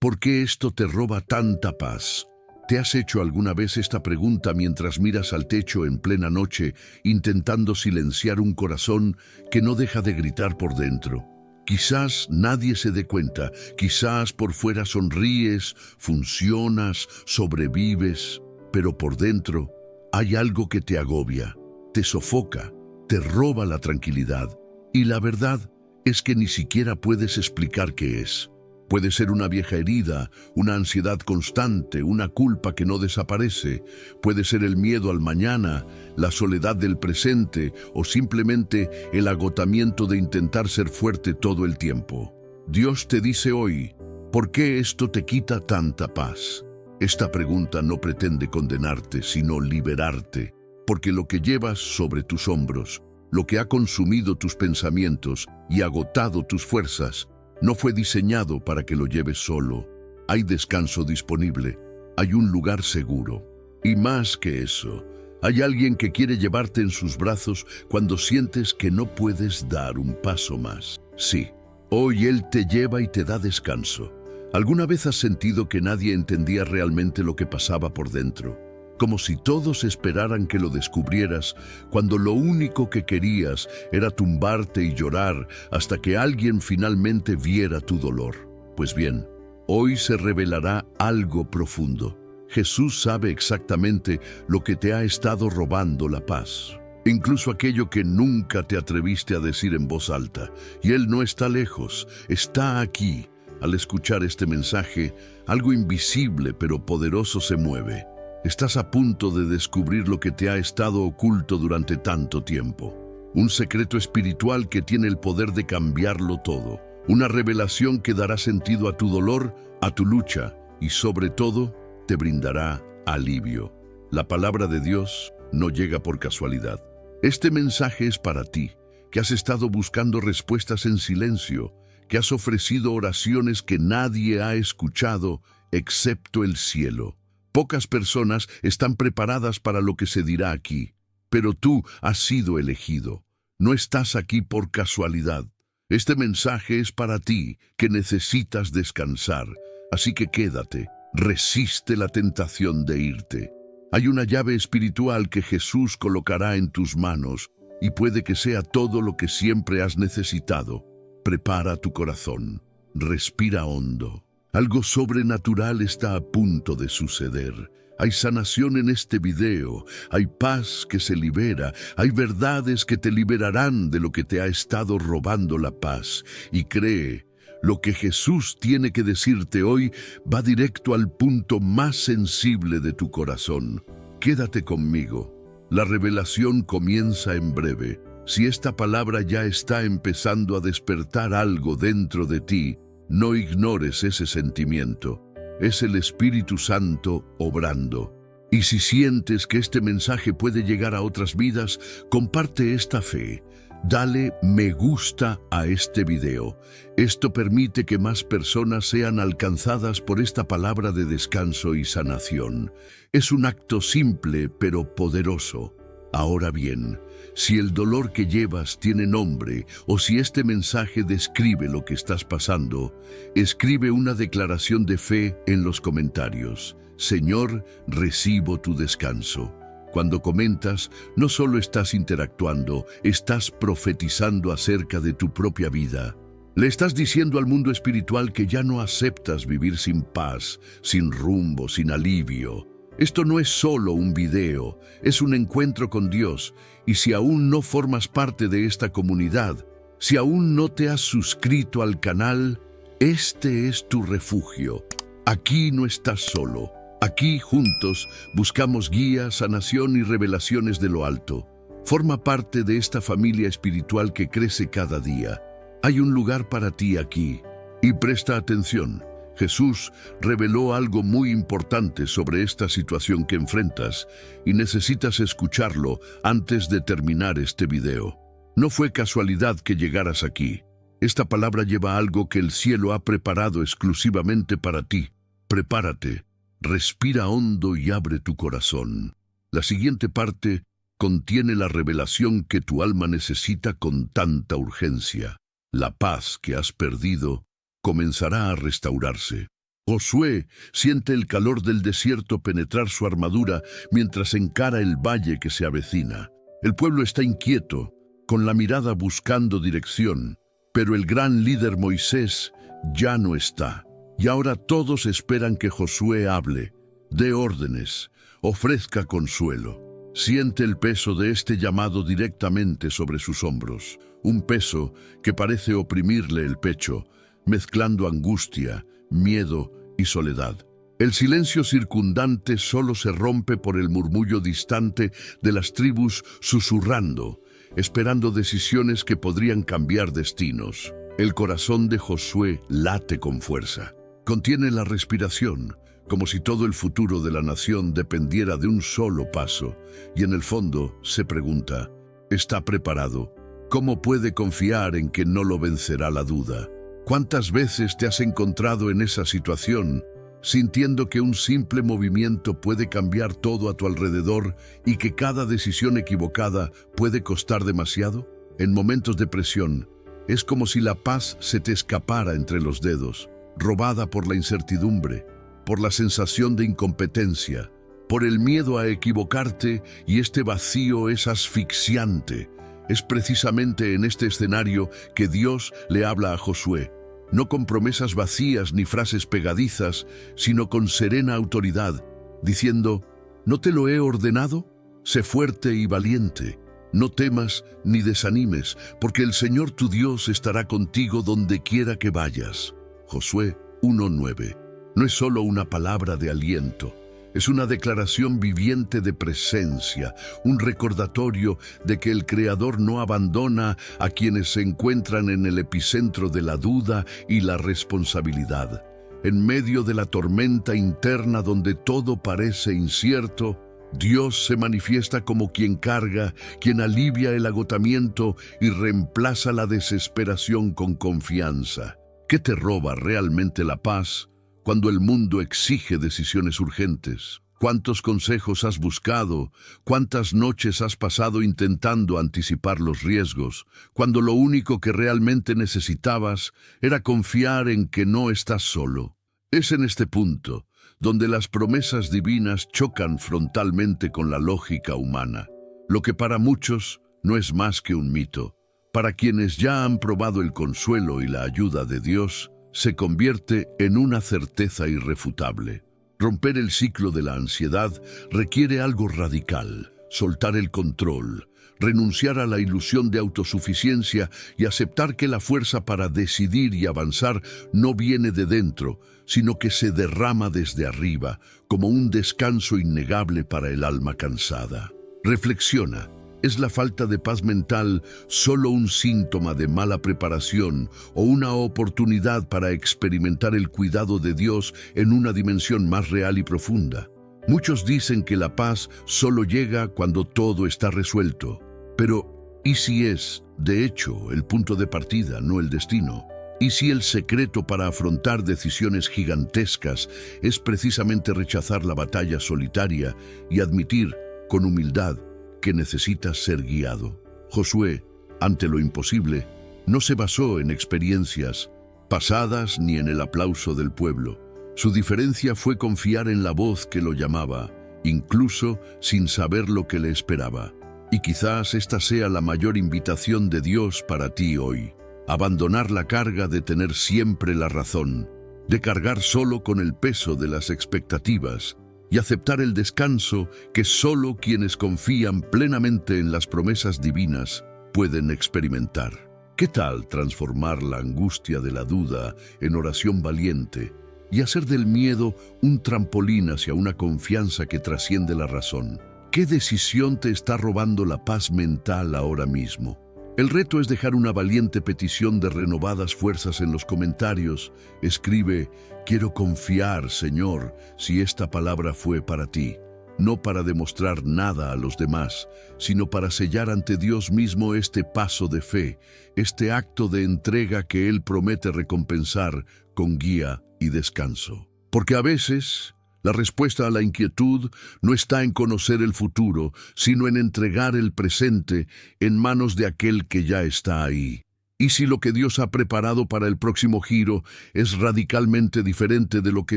¿Por qué esto te roba tanta paz? ¿Te has hecho alguna vez esta pregunta mientras miras al techo en plena noche, intentando silenciar un corazón que no deja de gritar por dentro? Quizás nadie se dé cuenta, quizás por fuera sonríes, funcionas, sobrevives, pero por dentro hay algo que te agobia, te sofoca, te roba la tranquilidad. Y la verdad es que ni siquiera puedes explicar qué es. Puede ser una vieja herida, una ansiedad constante, una culpa que no desaparece. Puede ser el miedo al mañana, la soledad del presente o simplemente el agotamiento de intentar ser fuerte todo el tiempo. Dios te dice hoy, ¿por qué esto te quita tanta paz? Esta pregunta no pretende condenarte, sino liberarte, porque lo que llevas sobre tus hombros, lo que ha consumido tus pensamientos y agotado tus fuerzas, no fue diseñado para que lo lleves solo. Hay descanso disponible, hay un lugar seguro. Y más que eso, hay alguien que quiere llevarte en sus brazos cuando sientes que no puedes dar un paso más. Sí, hoy Él te lleva y te da descanso. ¿Alguna vez has sentido que nadie entendía realmente lo que pasaba por dentro? Como si todos esperaran que lo descubrieras, cuando lo único que querías era tumbarte y llorar hasta que alguien finalmente viera tu dolor. Pues bien, hoy se revelará algo profundo. Jesús sabe exactamente lo que te ha estado robando la paz, incluso aquello que nunca te atreviste a decir en voz alta. Y Él no está lejos, está aquí. Al escuchar este mensaje, algo invisible pero poderoso se mueve. Estás a punto de descubrir lo que te ha estado oculto durante tanto tiempo. Un secreto espiritual que tiene el poder de cambiarlo todo. Una revelación que dará sentido a tu dolor, a tu lucha y sobre todo te brindará alivio. La palabra de Dios no llega por casualidad. Este mensaje es para ti, que has estado buscando respuestas en silencio, que has ofrecido oraciones que nadie ha escuchado excepto el cielo. Pocas personas están preparadas para lo que se dirá aquí, pero tú has sido elegido. No estás aquí por casualidad. Este mensaje es para ti, que necesitas descansar. Así que quédate, resiste la tentación de irte. Hay una llave espiritual que Jesús colocará en tus manos y puede que sea todo lo que siempre has necesitado. Prepara tu corazón, respira hondo. Algo sobrenatural está a punto de suceder. Hay sanación en este video, hay paz que se libera, hay verdades que te liberarán de lo que te ha estado robando la paz. Y cree, lo que Jesús tiene que decirte hoy va directo al punto más sensible de tu corazón. Quédate conmigo. La revelación comienza en breve. Si esta palabra ya está empezando a despertar algo dentro de ti, no ignores ese sentimiento. Es el Espíritu Santo obrando. Y si sientes que este mensaje puede llegar a otras vidas, comparte esta fe. Dale me gusta a este video. Esto permite que más personas sean alcanzadas por esta palabra de descanso y sanación. Es un acto simple pero poderoso. Ahora bien, si el dolor que llevas tiene nombre o si este mensaje describe lo que estás pasando, escribe una declaración de fe en los comentarios. Señor, recibo tu descanso. Cuando comentas, no solo estás interactuando, estás profetizando acerca de tu propia vida. Le estás diciendo al mundo espiritual que ya no aceptas vivir sin paz, sin rumbo, sin alivio. Esto no es solo un video, es un encuentro con Dios. Y si aún no formas parte de esta comunidad, si aún no te has suscrito al canal, este es tu refugio. Aquí no estás solo. Aquí juntos buscamos guía, sanación y revelaciones de lo alto. Forma parte de esta familia espiritual que crece cada día. Hay un lugar para ti aquí. Y presta atención. Jesús reveló algo muy importante sobre esta situación que enfrentas y necesitas escucharlo antes de terminar este video. No fue casualidad que llegaras aquí. Esta palabra lleva algo que el cielo ha preparado exclusivamente para ti. Prepárate, respira hondo y abre tu corazón. La siguiente parte contiene la revelación que tu alma necesita con tanta urgencia. La paz que has perdido comenzará a restaurarse. Josué siente el calor del desierto penetrar su armadura mientras encara el valle que se avecina. El pueblo está inquieto, con la mirada buscando dirección, pero el gran líder Moisés ya no está. Y ahora todos esperan que Josué hable, dé órdenes, ofrezca consuelo. Siente el peso de este llamado directamente sobre sus hombros, un peso que parece oprimirle el pecho, mezclando angustia, miedo y soledad. El silencio circundante solo se rompe por el murmullo distante de las tribus susurrando, esperando decisiones que podrían cambiar destinos. El corazón de Josué late con fuerza. Contiene la respiración, como si todo el futuro de la nación dependiera de un solo paso, y en el fondo se pregunta, ¿está preparado? ¿Cómo puede confiar en que no lo vencerá la duda? ¿Cuántas veces te has encontrado en esa situación, sintiendo que un simple movimiento puede cambiar todo a tu alrededor y que cada decisión equivocada puede costar demasiado? En momentos de presión, es como si la paz se te escapara entre los dedos, robada por la incertidumbre, por la sensación de incompetencia, por el miedo a equivocarte, y este vacío es asfixiante. Es precisamente en este escenario que Dios le habla a Josué, no con promesas vacías ni frases pegadizas, sino con serena autoridad, diciendo, ¿no te lo he ordenado? Sé fuerte y valiente, no temas ni desanimes, porque el Señor tu Dios estará contigo donde quiera que vayas. Josué 1:9. No es solo una palabra de aliento, es una declaración viviente de presencia, un recordatorio de que el Creador no abandona a quienes se encuentran en el epicentro de la duda y la responsabilidad. En medio de la tormenta interna donde todo parece incierto, Dios se manifiesta como quien carga, quien alivia el agotamiento y reemplaza la desesperación con confianza. ¿Qué te roba realmente la paz cuando el mundo exige decisiones urgentes? ¿Cuántos consejos has buscado? ¿Cuántas noches has pasado intentando anticipar los riesgos, cuando lo único que realmente necesitabas era confiar en que no estás solo? Es en este punto donde las promesas divinas chocan frontalmente con la lógica humana, lo que para muchos no es más que un mito. Para quienes ya han probado el consuelo y la ayuda de Dios, se convierte en una certeza irrefutable. Romper el ciclo de la ansiedad requiere algo radical: soltar el control, renunciar a la ilusión de autosuficiencia y aceptar que la fuerza para decidir y avanzar no viene de dentro, sino que se derrama desde arriba, como un descanso innegable para el alma cansada. Reflexiona. ¿Es la falta de paz mental solo un síntoma de mala preparación o una oportunidad para experimentar el cuidado de Dios en una dimensión más real y profunda? Muchos dicen que la paz solo llega cuando todo está resuelto. Pero, ¿y si es, de hecho, el punto de partida, no el destino? ¿Y si el secreto para afrontar decisiones gigantescas es precisamente rechazar la batalla solitaria y admitir, con humildad, que necesitas ser guiado? Josué, ante lo imposible, no se basó en experiencias pasadas ni en el aplauso del pueblo. Su diferencia fue confiar en la voz que lo llamaba, incluso sin saber lo que le esperaba. Y quizás esta sea la mayor invitación de Dios para ti hoy: abandonar la carga de tener siempre la razón, de cargar solo con el peso de las expectativas, y aceptar el descanso que solo quienes confían plenamente en las promesas divinas pueden experimentar. ¿Qué tal transformar la angustia de la duda en oración valiente y hacer del miedo un trampolín hacia una confianza que trasciende la razón? ¿Qué decisión te está robando la paz mental ahora mismo? El reto es dejar una valiente petición de renovadas fuerzas en los comentarios. Escribe: quiero confiar, Señor, si esta palabra fue para ti, no para demostrar nada a los demás, sino para sellar ante Dios mismo este paso de fe, este acto de entrega que Él promete recompensar con guía y descanso. Porque a veces la respuesta a la inquietud no está en conocer el futuro, sino en entregar el presente en manos de aquel que ya está ahí. ¿Y si lo que Dios ha preparado para el próximo giro es radicalmente diferente de lo que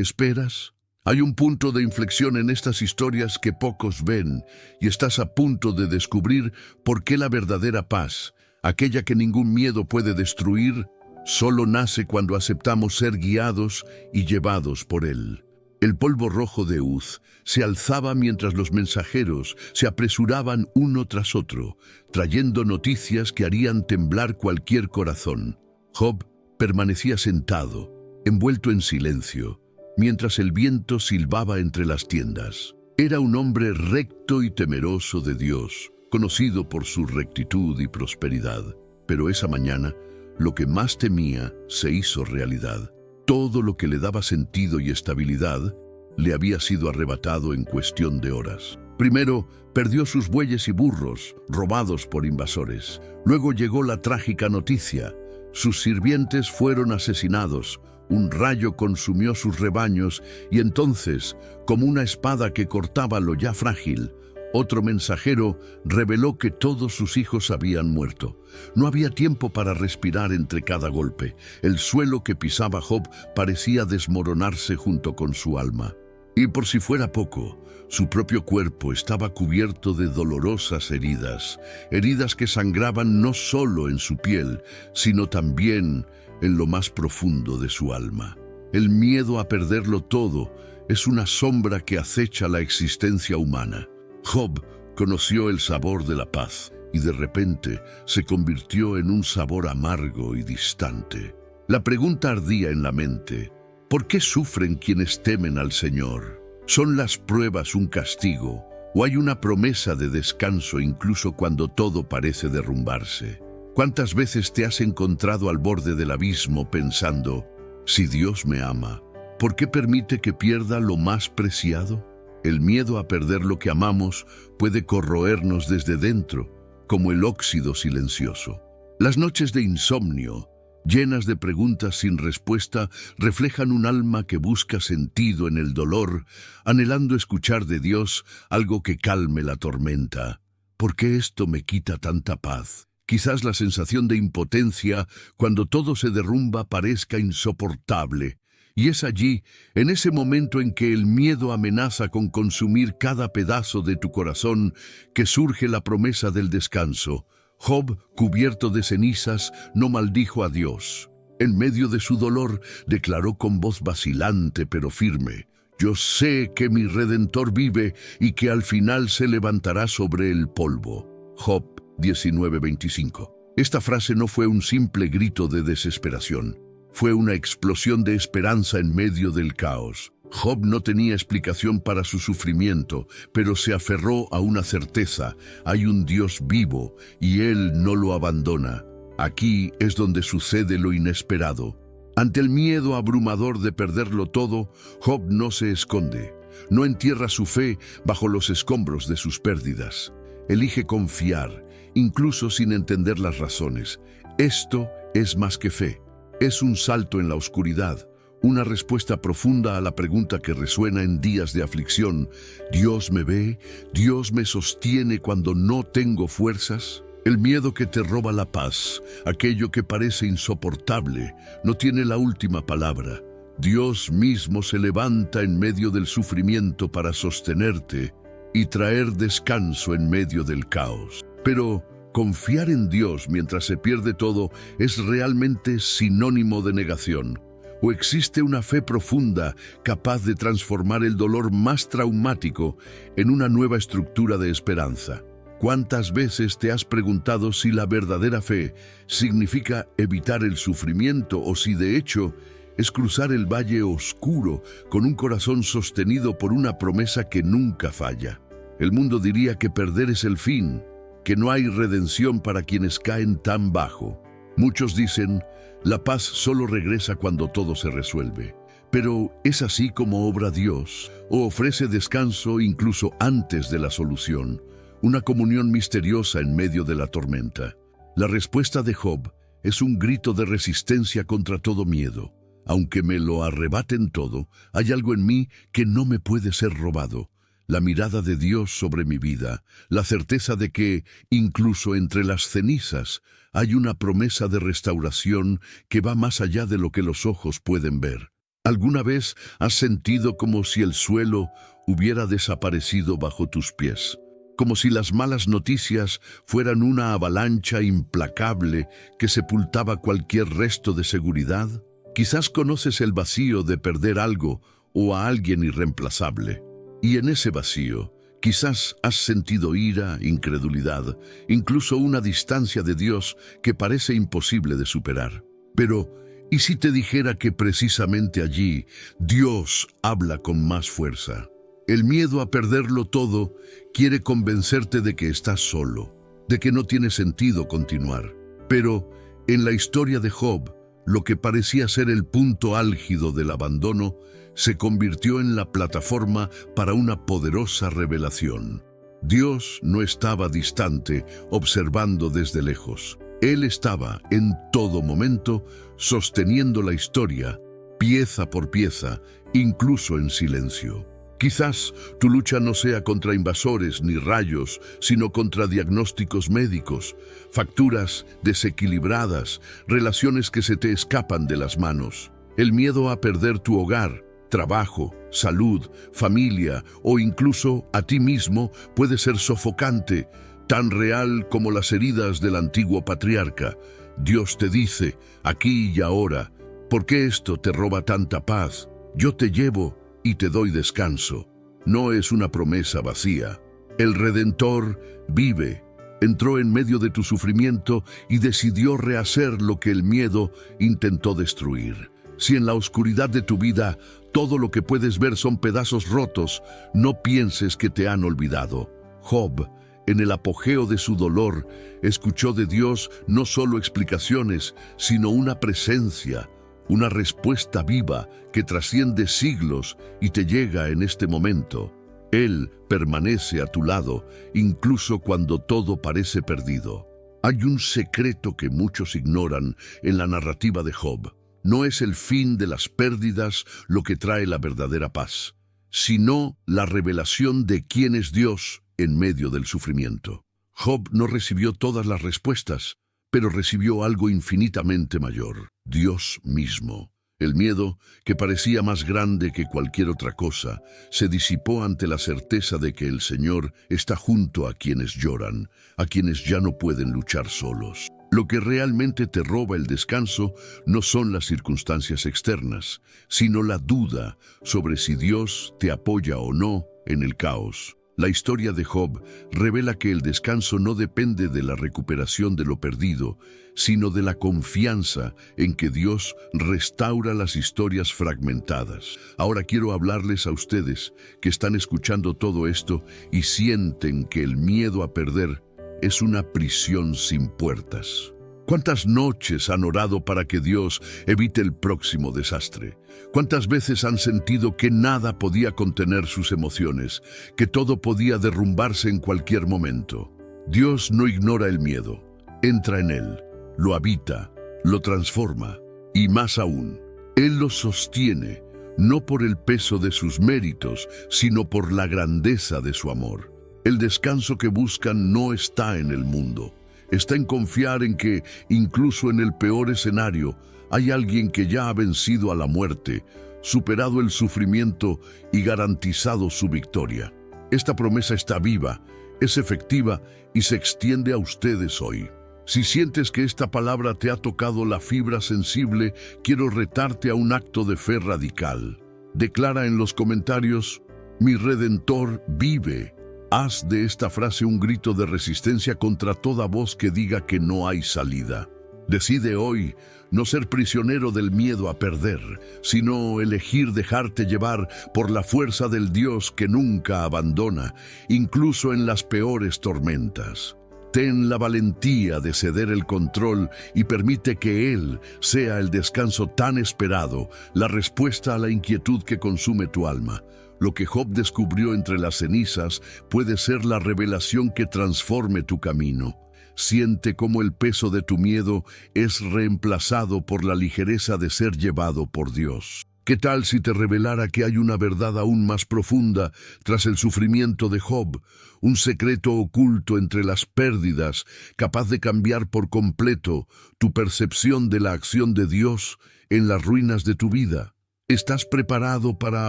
esperas? Hay un punto de inflexión en estas historias que pocos ven, y estás a punto de descubrir por qué la verdadera paz, aquella que ningún miedo puede destruir, solo nace cuando aceptamos ser guiados y llevados por Él. El polvo rojo de Uz se alzaba mientras los mensajeros se apresuraban uno tras otro, trayendo noticias que harían temblar cualquier corazón. Job permanecía sentado, envuelto en silencio, mientras el viento silbaba entre las tiendas. Era un hombre recto y temeroso de Dios, conocido por su rectitud y prosperidad. Pero esa mañana, lo que más temía se hizo realidad. Todo lo que le daba sentido y estabilidad le había sido arrebatado en cuestión de horas. Primero, perdió sus bueyes y burros, robados por invasores. Luego llegó la trágica noticia. Sus sirvientes fueron asesinados. Un rayo consumió sus rebaños y entonces, como una espada que cortaba lo ya frágil, otro mensajero reveló que todos sus hijos habían muerto. No había tiempo para respirar entre cada golpe. El suelo que pisaba Job parecía desmoronarse junto con su alma. Y por si fuera poco, su propio cuerpo estaba cubierto de dolorosas heridas, heridas que sangraban no solo en su piel, sino también en lo más profundo de su alma. El miedo a perderlo todo es una sombra que acecha la existencia humana. Job conoció el sabor de la paz y de repente se convirtió en un sabor amargo y distante. La pregunta ardía en la mente: ¿por qué sufren quienes temen al Señor? ¿Son las pruebas un castigo o hay una promesa de descanso incluso cuando todo parece derrumbarse? ¿Cuántas veces te has encontrado al borde del abismo pensando: si Dios me ama, ¿por qué permite que pierda lo más preciado? El miedo a perder lo que amamos puede corroernos desde dentro, como el óxido silencioso. Las noches de insomnio, llenas de preguntas sin respuesta, reflejan un alma que busca sentido en el dolor, anhelando escuchar de Dios algo que calme la tormenta. ¿Por qué esto me quita tanta paz? Quizás la sensación de impotencia cuando todo se derrumba parezca insoportable. Y es allí, en ese momento en que el miedo amenaza con consumir cada pedazo de tu corazón, que surge la promesa del descanso. Job, cubierto de cenizas, no maldijo a Dios. En medio de su dolor, declaró con voz vacilante pero firme: yo sé que mi Redentor vive y que al final se levantará sobre el polvo. Job 19:25. Esta frase no fue un simple grito de desesperación. Fue una explosión de esperanza en medio del caos. Job no tenía explicación para su sufrimiento, pero se aferró a una certeza: hay un Dios vivo y Él no lo abandona. Aquí es donde sucede lo inesperado. Ante el miedo abrumador de perderlo todo, Job no se esconde. No entierra su fe bajo los escombros de sus pérdidas. Elige confiar, incluso sin entender las razones. Esto es más que fe. Es un salto en la oscuridad, una respuesta profunda a la pregunta que resuena en días de aflicción: ¿Dios me ve? ¿Dios me sostiene cuando no tengo fuerzas? El miedo que te roba la paz, aquello que parece insoportable, no tiene la última palabra. Dios mismo se levanta en medio del sufrimiento para sostenerte y traer descanso en medio del caos. Pero confiar en Dios mientras se pierde todo es realmente sinónimo de negación. ¿O existe una fe profunda capaz de transformar el dolor más traumático en una nueva estructura de esperanza? ¿Cuántas veces te has preguntado si la verdadera fe significa evitar el sufrimiento o si de hecho es cruzar el valle oscuro con un corazón sostenido por una promesa que nunca falla? El mundo diría que perder es el fin, que no hay redención para quienes caen tan bajo. Muchos dicen: la paz solo regresa cuando todo se resuelve. Pero ¿es así como obra Dios? ¿O ofrece descanso incluso antes de la solución? Una comunión misteriosa en medio de la tormenta. La respuesta de Job es un grito de resistencia contra todo miedo. Aunque me lo arrebaten todo, hay algo en mí que no me puede ser robado: la mirada de Dios sobre mi vida, la certeza de que, incluso entre las cenizas, hay una promesa de restauración que va más allá de lo que los ojos pueden ver. ¿Alguna vez has sentido como si el suelo hubiera desaparecido bajo tus pies? Como si las malas noticias fueran una avalancha implacable que sepultaba cualquier resto de seguridad. Quizás conoces el vacío de perder algo o a alguien irreemplazable. Y en ese vacío, quizás has sentido ira, incredulidad, incluso una distancia de Dios que parece imposible de superar. Pero, ¿y si te dijera que precisamente allí Dios habla con más fuerza? El miedo a perderlo todo quiere convencerte de que estás solo, de que no tiene sentido continuar. Pero, en la historia de Job, lo que parecía ser el punto álgido del abandono se convirtió en la plataforma para una poderosa revelación. Dios no estaba distante, observando desde lejos. Él estaba, en todo momento, sosteniendo la historia, pieza por pieza, incluso en silencio. Quizás tu lucha no sea contra invasores ni rayos, sino contra diagnósticos médicos, facturas desequilibradas, relaciones que se te escapan de las manos. El miedo a perder tu hogar, trabajo, salud, familia o incluso a ti mismo puede ser sofocante, tan real como las heridas del antiguo patriarca. Dios te dice, aquí y ahora, ¿por qué esto te roba tanta paz? Yo te llevo y te doy descanso. No es una promesa vacía. El Redentor vive, entró en medio de tu sufrimiento y decidió rehacer lo que el miedo intentó destruir. Si en la oscuridad de tu vida todo lo que puedes ver son pedazos rotos, no pienses que te han olvidado. Job, en el apogeo de su dolor, escuchó de Dios no solo explicaciones, sino una presencia, una respuesta viva que trasciende siglos y te llega en este momento. Él permanece a tu lado, incluso cuando todo parece perdido. Hay un secreto que muchos ignoran en la narrativa de Job. No es el fin de las pérdidas lo que trae la verdadera paz, sino la revelación de quién es Dios en medio del sufrimiento. Job no recibió todas las respuestas, pero recibió algo infinitamente mayor, Dios mismo. El miedo, que parecía más grande que cualquier otra cosa, se disipó ante la certeza de que el Señor está junto a quienes lloran, a quienes ya no pueden luchar solos. Lo que realmente te roba el descanso no son las circunstancias externas, sino la duda sobre si Dios te apoya o no en el caos. La historia de Job revela que el descanso no depende de la recuperación de lo perdido, sino de la confianza en que Dios restaura las historias fragmentadas. Ahora quiero hablarles a ustedes que están escuchando todo esto y sienten que el miedo a perder es una prisión sin puertas. ¿Cuántas noches han orado para que Dios evite el próximo desastre? ¿Cuántas veces han sentido que nada podía contener sus emociones, que todo podía derrumbarse en cualquier momento? Dios no ignora el miedo, entra en él, lo habita, lo transforma y más aún, Él lo sostiene, no por el peso de sus méritos, sino por la grandeza de su amor. El descanso que buscan no está en el mundo. Está en confiar en que, incluso en el peor escenario, hay alguien que ya ha vencido a la muerte, superado el sufrimiento y garantizado su victoria. Esta promesa está viva, es efectiva y se extiende a ustedes hoy. Si sientes que esta palabra te ha tocado la fibra sensible, quiero retarte a un acto de fe radical. Declara en los comentarios, mi Redentor vive. Haz de esta frase un grito de resistencia contra toda voz que diga que no hay salida. Decide hoy no ser prisionero del miedo a perder, sino elegir dejarte llevar por la fuerza del Dios que nunca abandona, incluso en las peores tormentas. Ten la valentía de ceder el control y permite que Él sea el descanso tan esperado, la respuesta a la inquietud que consume tu alma. Lo que Job descubrió entre las cenizas puede ser la revelación que transforme tu camino. Siente cómo el peso de tu miedo es reemplazado por la ligereza de ser llevado por Dios. ¿Qué tal si te revelara que hay una verdad aún más profunda tras el sufrimiento de Job, un secreto oculto entre las pérdidas, capaz de cambiar por completo tu percepción de la acción de Dios en las ruinas de tu vida? ¿Estás preparado para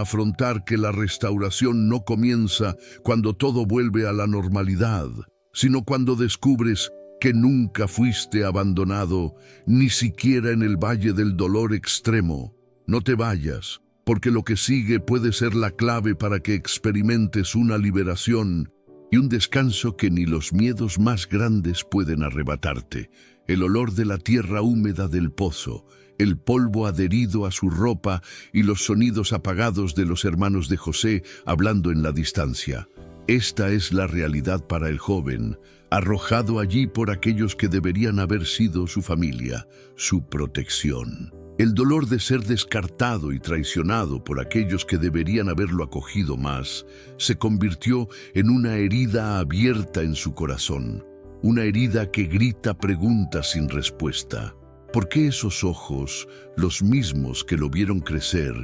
afrontar que la restauración no comienza cuando todo vuelve a la normalidad, sino cuando descubres que nunca fuiste abandonado, ni siquiera en el valle del dolor extremo? No te vayas, porque lo que sigue puede ser la clave para que experimentes una liberación y un descanso que ni los miedos más grandes pueden arrebatarte. El olor de la tierra húmeda del pozo, el polvo adherido a su ropa y los sonidos apagados de los hermanos de José hablando en la distancia. Esta es la realidad para el joven, arrojado allí por aquellos que deberían haber sido su familia, su protección. El dolor de ser descartado y traicionado por aquellos que deberían haberlo acogido más, se convirtió en una herida abierta en su corazón, una herida que grita preguntas sin respuesta. ¿Por qué esos ojos, los mismos que lo vieron crecer,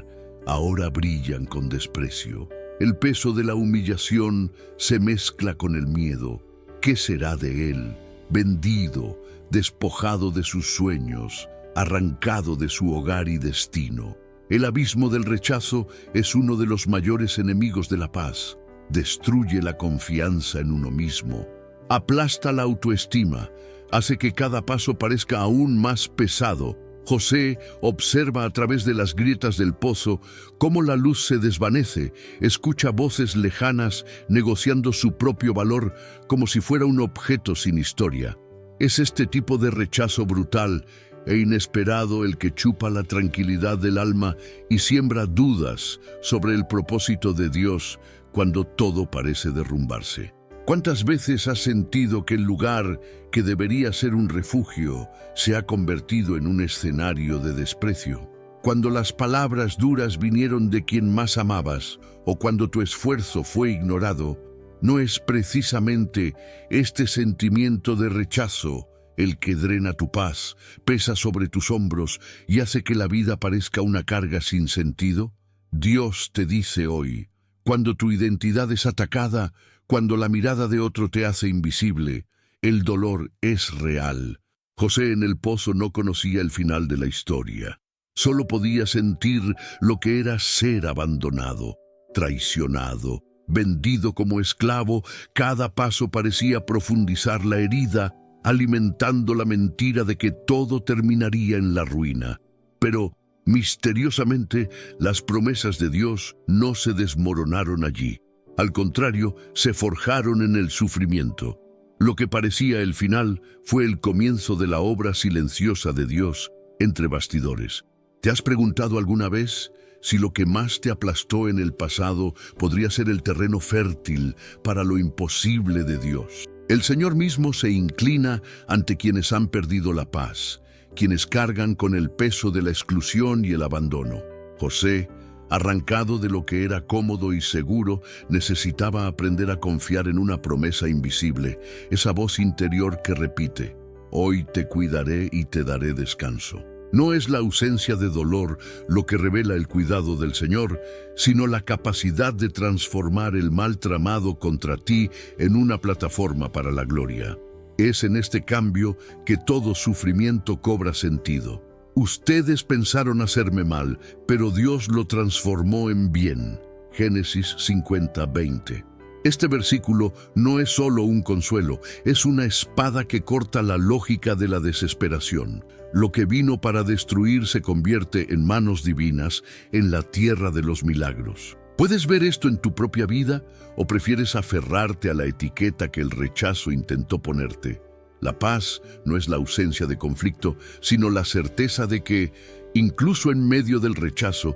ahora brillan con desprecio? El peso de la humillación se mezcla con el miedo. ¿Qué será de él? Vendido, despojado de sus sueños, arrancado de su hogar y destino. El abismo del rechazo es uno de los mayores enemigos de la paz. Destruye la confianza en uno mismo, aplasta la autoestima, hace que cada paso parezca aún más pesado. José observa a través de las grietas del pozo cómo la luz se desvanece, escucha voces lejanas negociando su propio valor como si fuera un objeto sin historia. Es este tipo de rechazo brutal e inesperado el que chupa la tranquilidad del alma y siembra dudas sobre el propósito de Dios cuando todo parece derrumbarse. ¿Cuántas veces has sentido que el lugar que debería ser un refugio se ha convertido en un escenario de desprecio? Cuando las palabras duras vinieron de quien más amabas o cuando tu esfuerzo fue ignorado, ¿no es precisamente este sentimiento de rechazo el que drena tu paz, pesa sobre tus hombros y hace que la vida parezca una carga sin sentido? Dios te dice hoy, cuando tu identidad es atacada, cuando la mirada de otro te hace invisible, el dolor es real. José en el pozo no conocía el final de la historia. Solo podía sentir lo que era ser abandonado, traicionado, vendido como esclavo. Cada paso parecía profundizar la herida, alimentando la mentira de que todo terminaría en la ruina. Pero, misteriosamente, las promesas de Dios no se desmoronaron allí. Al contrario, se forjaron en el sufrimiento. Lo que parecía el final fue el comienzo de la obra silenciosa de Dios entre bastidores. ¿Te has preguntado alguna vez si lo que más te aplastó en el pasado podría ser el terreno fértil para lo imposible de Dios? El Señor mismo se inclina ante quienes han perdido la paz, quienes cargan con el peso de la exclusión y el abandono. José, arrancado de lo que era cómodo y seguro, necesitaba aprender a confiar en una promesa invisible, esa voz interior que repite: hoy te cuidaré y te daré descanso. No es la ausencia de dolor lo que revela el cuidado del Señor, sino la capacidad de transformar el mal tramado contra ti en una plataforma para la gloria. Es en este cambio que todo sufrimiento cobra sentido. Ustedes pensaron hacerme mal, pero Dios lo transformó en bien. Génesis 50:20. Este versículo no es solo un consuelo, es una espada que corta la lógica de la desesperación. Lo que vino para destruir se convierte en manos divinas en la tierra de los milagros. ¿Puedes ver esto en tu propia vida o prefieres aferrarte a la etiqueta que el rechazo intentó ponerte? La paz no es la ausencia de conflicto, sino la certeza de que, incluso en medio del rechazo,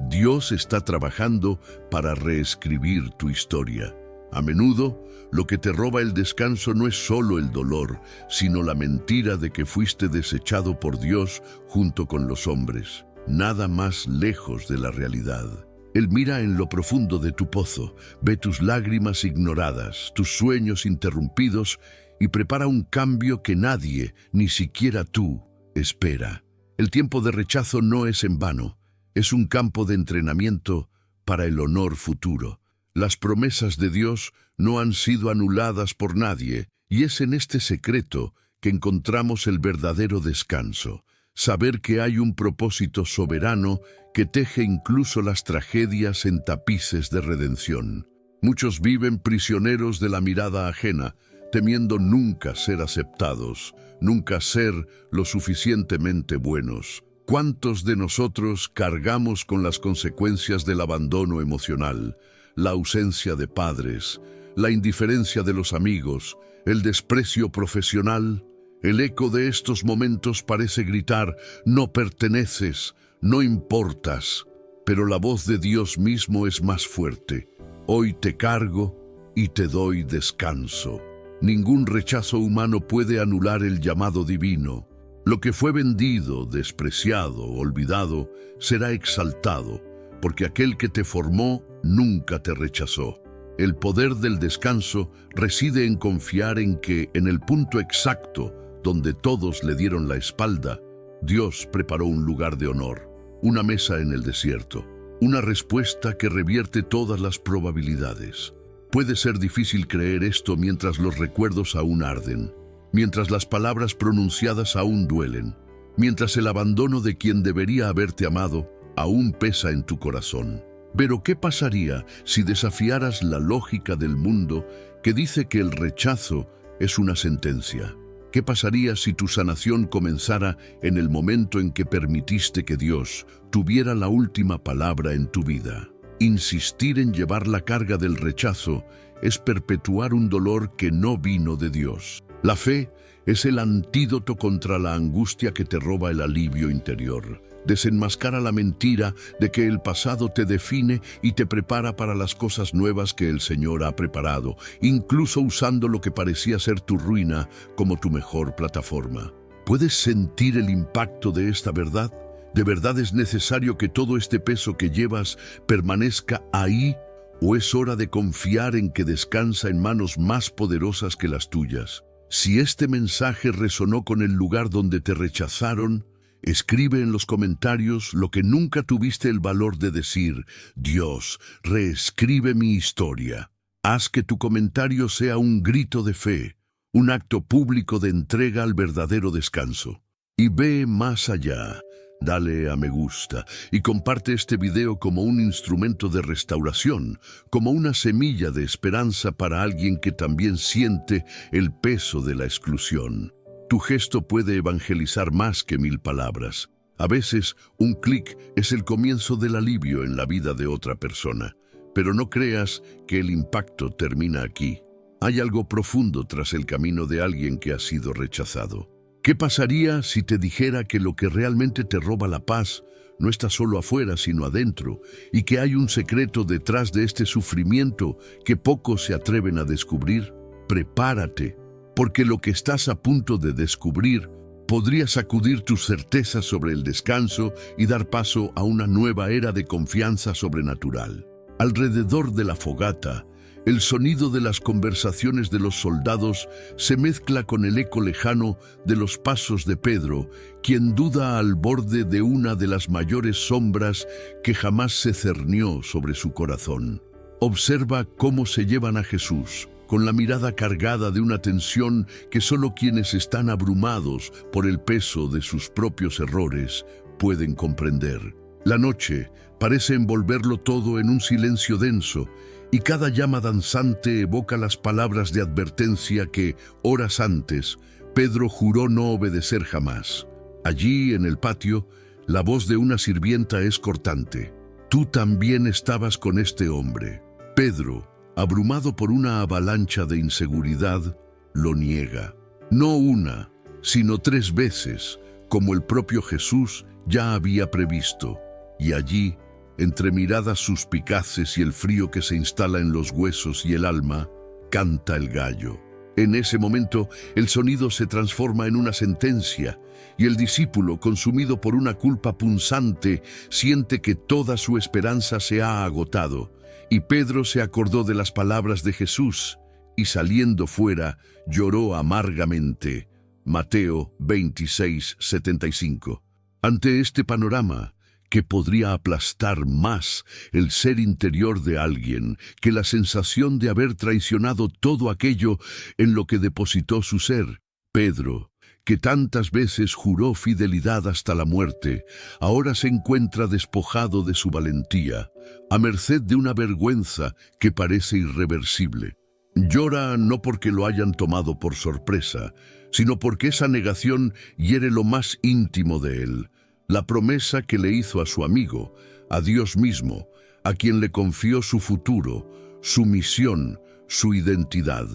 Dios está trabajando para reescribir tu historia. A menudo, lo que te roba el descanso no es solo el dolor, sino la mentira de que fuiste desechado por Dios junto con los hombres. Nada más lejos de la realidad. Él mira en lo profundo de tu pozo, ve tus lágrimas ignoradas, tus sueños interrumpidos y prepara un cambio que nadie, ni siquiera tú, espera. El tiempo de rechazo no es en vano. es un campo de entrenamiento para el honor futuro. Las promesas de Dios no han sido anuladas por nadie, y es en este secreto que encontramos el verdadero descanso. Saber que hay un propósito soberano que teje incluso las tragedias en tapices de redención. Muchos viven prisioneros de la mirada ajena, temiendo nunca ser aceptados, nunca ser lo suficientemente buenos. ¿Cuántos de nosotros cargamos con las consecuencias del abandono emocional, la ausencia de padres, la indiferencia de los amigos, el desprecio profesional? El eco de estos momentos parece gritar: no perteneces, no importas. Pero la voz de Dios mismo es más fuerte. Hoy te cargo y te doy descanso. Ningún rechazo humano puede anular el llamado divino. Lo que fue vendido, despreciado, olvidado, será exaltado, porque aquel que te formó nunca te rechazó. El poder del descanso reside en confiar en que, en el punto exacto donde todos le dieron la espalda, Dios preparó un lugar de honor, una mesa en el desierto, una respuesta que revierte todas las probabilidades. Puede ser difícil creer esto mientras los recuerdos aún arden, mientras las palabras pronunciadas aún duelen, mientras el abandono de quien debería haberte amado aún pesa en tu corazón. Pero ¿qué pasaría si desafiaras la lógica del mundo que dice que el rechazo es una sentencia? ¿Qué pasaría si tu sanación comenzara en el momento en que permitiste que Dios tuviera la última palabra en tu vida? Insistir en llevar la carga del rechazo es perpetuar un dolor que no vino de Dios. La fe es el antídoto contra la angustia que te roba el alivio interior. Desenmascara la mentira de que el pasado te define y te prepara para las cosas nuevas que el Señor ha preparado, incluso usando lo que parecía ser tu ruina como tu mejor plataforma. ¿Puedes sentir el impacto de esta verdad? ¿De verdad es necesario que todo este peso que llevas permanezca ahí? ¿O es hora de confiar en que descansa en manos más poderosas que las tuyas? Si este mensaje resonó con el lugar donde te rechazaron, escribe en los comentarios lo que nunca tuviste el valor de decir: Dios, reescribe mi historia. Haz que tu comentario sea un grito de fe, un acto público de entrega al verdadero descanso. Y ve más allá. Dale a me gusta y comparte este video como un instrumento de restauración, como una semilla de esperanza para alguien que también siente el peso de la exclusión. Tu gesto puede evangelizar más que 1000 palabras. A veces, un clic es el comienzo del alivio en la vida de otra persona. Pero no creas que el impacto termina aquí. Hay algo profundo tras el camino de alguien que ha sido rechazado. ¿Qué pasaría si te dijera que lo que realmente te roba la paz no está solo afuera, sino adentro, y que hay un secreto detrás de este sufrimiento que pocos se atreven a descubrir? Prepárate, porque lo que estás a punto de descubrir podría sacudir tus certezas sobre el descanso y dar paso a una nueva era de confianza sobrenatural. Alrededor de la fogata, el sonido de las conversaciones de los soldados se mezcla con el eco lejano de los pasos de Pedro, quien duda al borde de una de las mayores sombras que jamás se cernió sobre su corazón. Observa cómo se llevan a Jesús, con la mirada cargada de una tensión que solo quienes están abrumados por el peso de sus propios errores pueden comprender. La noche parece envolverlo todo en un silencio denso, y cada llama danzante evoca las palabras de advertencia que, horas antes, Pedro juró no obedecer jamás. Allí, en el patio, la voz de una sirvienta es cortante. Tú también estabas con este hombre. Pedro, abrumado por una avalancha de inseguridad, lo niega. No una, sino 3 veces, como el propio Jesús ya había previsto. Y allí, entre miradas suspicaces y el frío que se instala en los huesos y el alma, canta el gallo. En ese momento, el sonido se transforma en una sentencia, y el discípulo, consumido por una culpa punzante, siente que toda su esperanza se ha agotado. Y Pedro se acordó de las palabras de Jesús, y saliendo fuera, lloró amargamente. Mateo 26:75. Ante este panorama, ¿Qué podría aplastar más el ser interior de alguien que la sensación de haber traicionado todo aquello en lo que depositó su ser? Pedro, que tantas veces juró fidelidad hasta la muerte, ahora se encuentra despojado de su valentía, a merced de una vergüenza que parece irreversible. Llora no porque lo hayan tomado por sorpresa, sino porque esa negación hiere lo más íntimo de él, la promesa que le hizo a su amigo, a Dios mismo, a quien le confió su futuro, su misión, su identidad.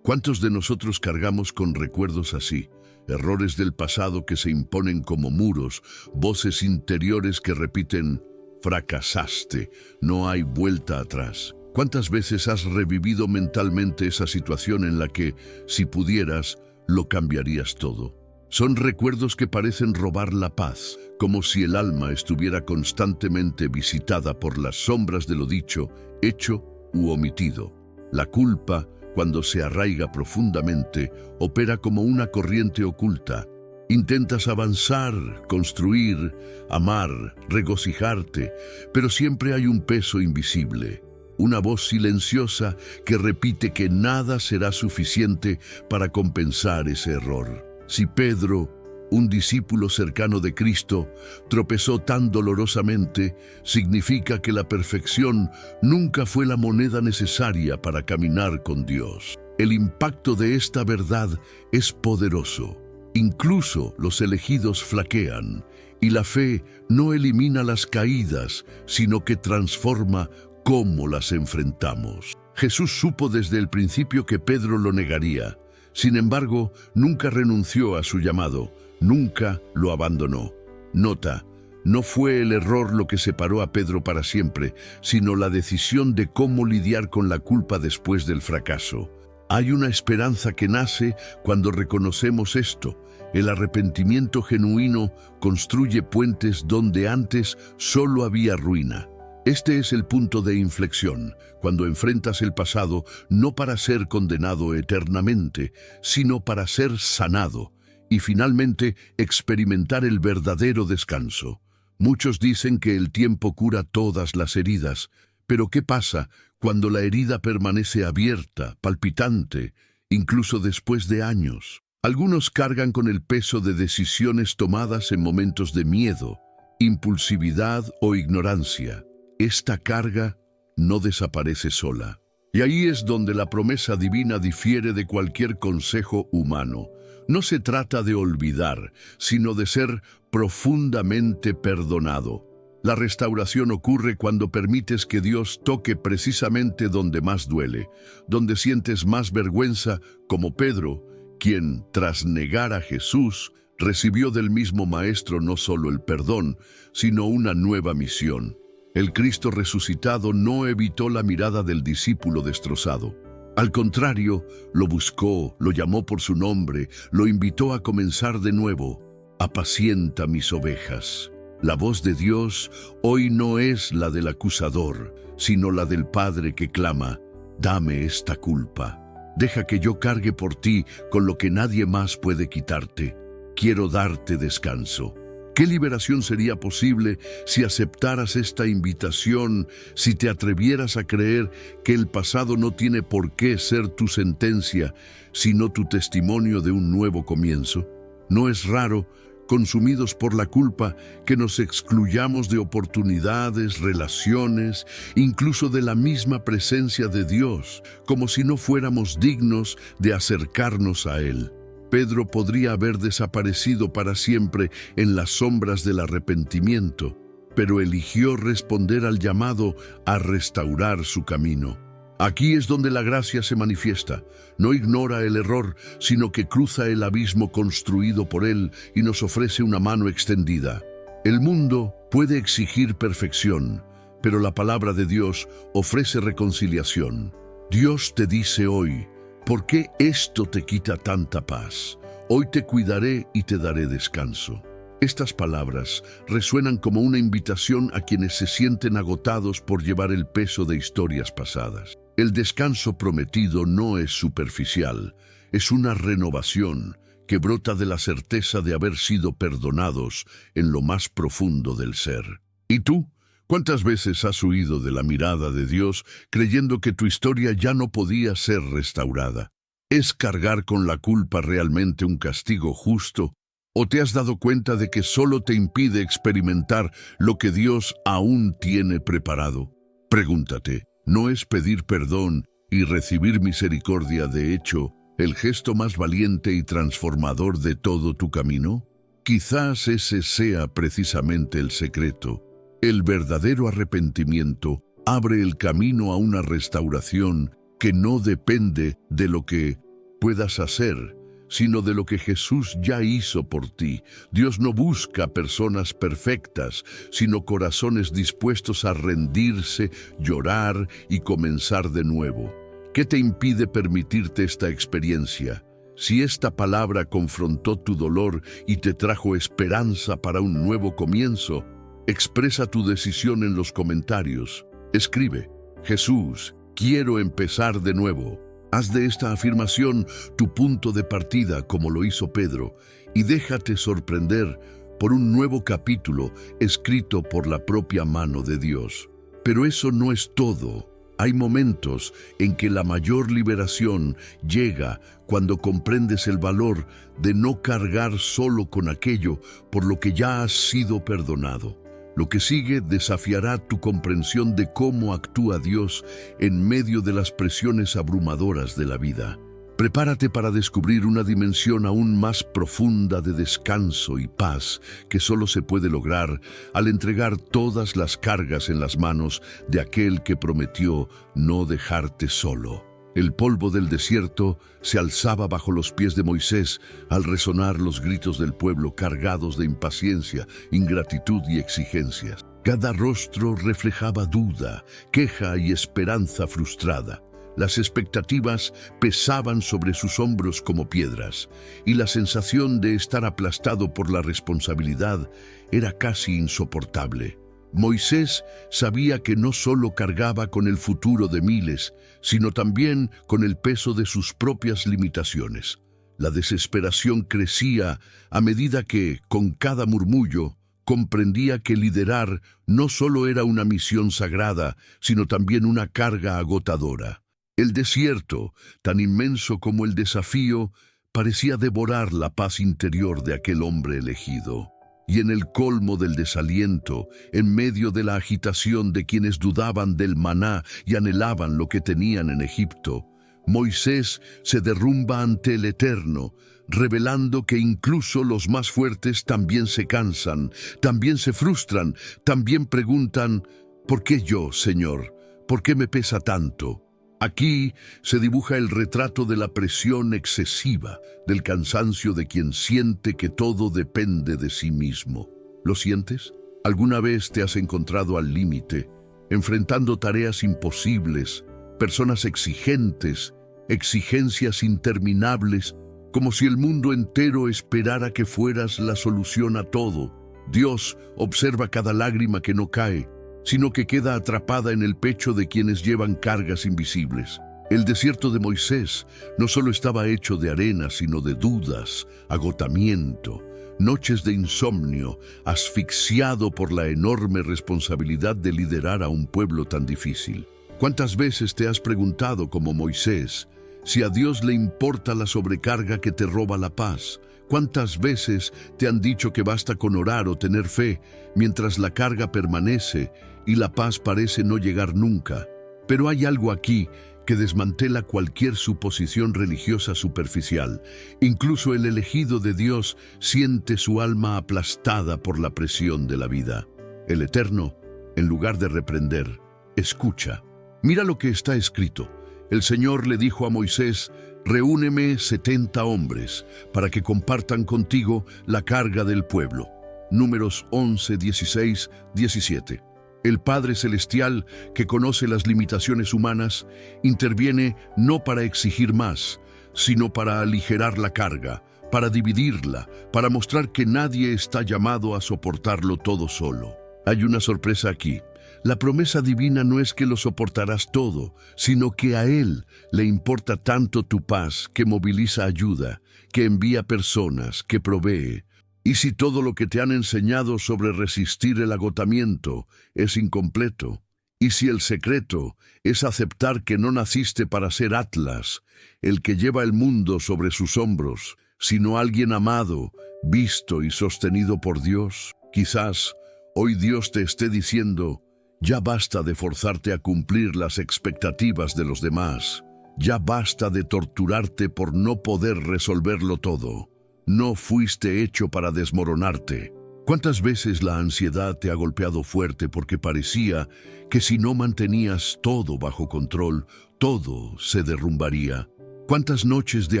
¿Cuántos de nosotros cargamos con recuerdos así? Errores del pasado que se imponen como muros, voces interiores que repiten, fracasaste, no hay vuelta atrás. ¿Cuántas veces has revivido mentalmente esa situación en la que, si pudieras, lo cambiarías todo? Son recuerdos que parecen robar la paz, como si el alma estuviera constantemente visitada por las sombras de lo dicho, hecho u omitido. La culpa, cuando se arraiga profundamente, opera como una corriente oculta. Intentas avanzar, construir, amar, regocijarte, pero siempre hay un peso invisible, una voz silenciosa que repite que nada será suficiente para compensar ese error. Si Pedro, un discípulo cercano de Cristo, tropezó tan dolorosamente, significa que la perfección nunca fue la moneda necesaria para caminar con Dios. El impacto de esta verdad es poderoso. Incluso los elegidos flaquean, y la fe no elimina las caídas, sino que transforma cómo las enfrentamos. Jesús supo desde el principio que Pedro lo negaría. Sin embargo, nunca renunció a su llamado, nunca lo abandonó. Nota, no fue el error lo que separó a Pedro para siempre, sino la decisión de cómo lidiar con la culpa después del fracaso. Hay una esperanza que nace cuando reconocemos esto. El arrepentimiento genuino construye puentes donde antes solo había ruina. Este es el punto de inflexión, cuando enfrentas el pasado no para ser condenado eternamente, sino para ser sanado y finalmente experimentar el verdadero descanso. Muchos dicen que el tiempo cura todas las heridas, pero ¿qué pasa cuando la herida permanece abierta, palpitante, incluso después de años? Algunos cargan con el peso de decisiones tomadas en momentos de miedo, impulsividad o ignorancia. Esta carga no desaparece sola. Y ahí es donde la promesa divina difiere de cualquier consejo humano. No se trata de olvidar, sino de ser profundamente perdonado. La restauración ocurre cuando permites que Dios toque precisamente donde más duele, donde sientes más vergüenza, como Pedro, quien, tras negar a Jesús, recibió del mismo Maestro no solo el perdón, sino una nueva misión. El Cristo resucitado no evitó la mirada del discípulo destrozado. Al contrario, lo buscó, lo llamó por su nombre, lo invitó a comenzar de nuevo. Apacienta mis ovejas. La voz de Dios hoy no es la del acusador, sino la del Padre que clama, dame esta culpa. Deja que yo cargue por ti con lo que nadie más puede quitarte. Quiero darte descanso. ¿Qué liberación sería posible si aceptaras esta invitación, si te atrevieras a creer que el pasado no tiene por qué ser tu sentencia, sino tu testimonio de un nuevo comienzo? No es raro, consumidos por la culpa, que nos excluyamos de oportunidades, relaciones, incluso de la misma presencia de Dios, como si no fuéramos dignos de acercarnos a Él. Pedro podría haber desaparecido para siempre en las sombras del arrepentimiento, pero eligió responder al llamado a restaurar su camino. Aquí es donde la gracia se manifiesta. No ignora el error, sino que cruza el abismo construido por él y nos ofrece una mano extendida. El mundo puede exigir perfección, pero la palabra de Dios ofrece reconciliación. Dios te dice hoy, ¿por qué esto te quita tanta paz? Hoy te cuidaré y te daré descanso. Estas palabras resuenan como una invitación a quienes se sienten agotados por llevar el peso de historias pasadas. El descanso prometido no es superficial, es una renovación que brota de la certeza de haber sido perdonados en lo más profundo del ser. ¿Y tú? ¿Cuántas veces has huido de la mirada de Dios creyendo que tu historia ya no podía ser restaurada? ¿Es cargar con la culpa realmente un castigo justo? ¿O te has dado cuenta de que solo te impide experimentar lo que Dios aún tiene preparado? Pregúntate, ¿no es pedir perdón y recibir misericordia, de hecho, el gesto más valiente y transformador de todo tu camino? Quizás ese sea precisamente el secreto. El verdadero arrepentimiento abre el camino a una restauración que no depende de lo que puedas hacer, sino de lo que Jesús ya hizo por ti. Dios no busca personas perfectas, sino corazones dispuestos a rendirse, llorar y comenzar de nuevo. ¿Qué te impide permitirte esta experiencia? Si esta palabra confrontó tu dolor y te trajo esperanza para un nuevo comienzo, expresa tu decisión en los comentarios. Escribe: Jesús, quiero empezar de nuevo. Haz de esta afirmación tu punto de partida, como lo hizo Pedro, y déjate sorprender por un nuevo capítulo escrito por la propia mano de Dios. Pero eso no es todo. Hay momentos en que la mayor liberación llega cuando comprendes el valor de no cargar solo con aquello por lo que ya has sido perdonado. Lo que sigue desafiará tu comprensión de cómo actúa Dios en medio de las presiones abrumadoras de la vida. Prepárate para descubrir una dimensión aún más profunda de descanso y paz que solo se puede lograr al entregar todas las cargas en las manos de aquel que prometió no dejarte solo. El polvo del desierto se alzaba bajo los pies de Moisés al resonar los gritos del pueblo cargados de impaciencia, ingratitud y exigencias. Cada rostro reflejaba duda, queja y esperanza frustrada. Las expectativas pesaban sobre sus hombros como piedras, y la sensación de estar aplastado por la responsabilidad era casi insoportable. Moisés sabía que no solo cargaba con el futuro de miles, sino también con el peso de sus propias limitaciones. La desesperación crecía a medida que, con cada murmullo, comprendía que liderar no solo era una misión sagrada, sino también una carga agotadora. El desierto, tan inmenso como el desafío, parecía devorar la paz interior de aquel hombre elegido. Y en el colmo del desaliento, en medio de la agitación de quienes dudaban del maná y anhelaban lo que tenían en Egipto, Moisés se derrumba ante el Eterno, revelando que incluso los más fuertes también se cansan, también se frustran, también preguntan: ¿por qué yo, Señor? ¿Por qué me pesa tanto? Aquí se dibuja el retrato de la presión excesiva, del cansancio de quien siente que todo depende de sí mismo. ¿Lo sientes? ¿Alguna vez te has encontrado al límite, enfrentando tareas imposibles, personas exigentes, exigencias interminables, como si el mundo entero esperara que fueras la solución a todo? Dios observa cada lágrima que no cae, sino que queda atrapada en el pecho de quienes llevan cargas invisibles. El desierto de Moisés no solo estaba hecho de arena, sino de dudas, agotamiento, noches de insomnio, asfixiado por la enorme responsabilidad de liderar a un pueblo tan difícil. ¿Cuántas veces te has preguntado, como Moisés, si a Dios le importa la sobrecarga que te roba la paz? ¿Cuántas veces te han dicho que basta con orar o tener fe, mientras la carga permanece y la paz parece no llegar nunca? Pero hay algo aquí que desmantela cualquier suposición religiosa superficial. Incluso el elegido de Dios siente su alma aplastada por la presión de la vida. El Eterno, en lugar de reprender, escucha. Mira lo que está escrito. El Señor le dijo a Moisés: reúneme 70 hombres para que compartan contigo la carga del pueblo. Números 11, 16, 17. El Padre Celestial, que conoce las limitaciones humanas, interviene no para exigir más, sino para aligerar la carga, para dividirla, para mostrar que nadie está llamado a soportarlo todo solo. Hay una sorpresa aquí. La promesa divina no es que lo soportarás todo, sino que a Él le importa tanto tu paz, que moviliza ayuda, que envía personas, que provee. ¿Y si todo lo que te han enseñado sobre resistir el agotamiento es incompleto? ¿Y si el secreto es aceptar que no naciste para ser Atlas, el que lleva el mundo sobre sus hombros, sino alguien amado, visto y sostenido por Dios? Quizás hoy Dios te esté diciendo: ya basta de forzarte a cumplir las expectativas de los demás. Ya basta de torturarte por no poder resolverlo todo. No fuiste hecho para desmoronarte. ¿Cuántas veces la ansiedad te ha golpeado fuerte porque parecía que si no mantenías todo bajo control, todo se derrumbaría? ¿Cuántas noches de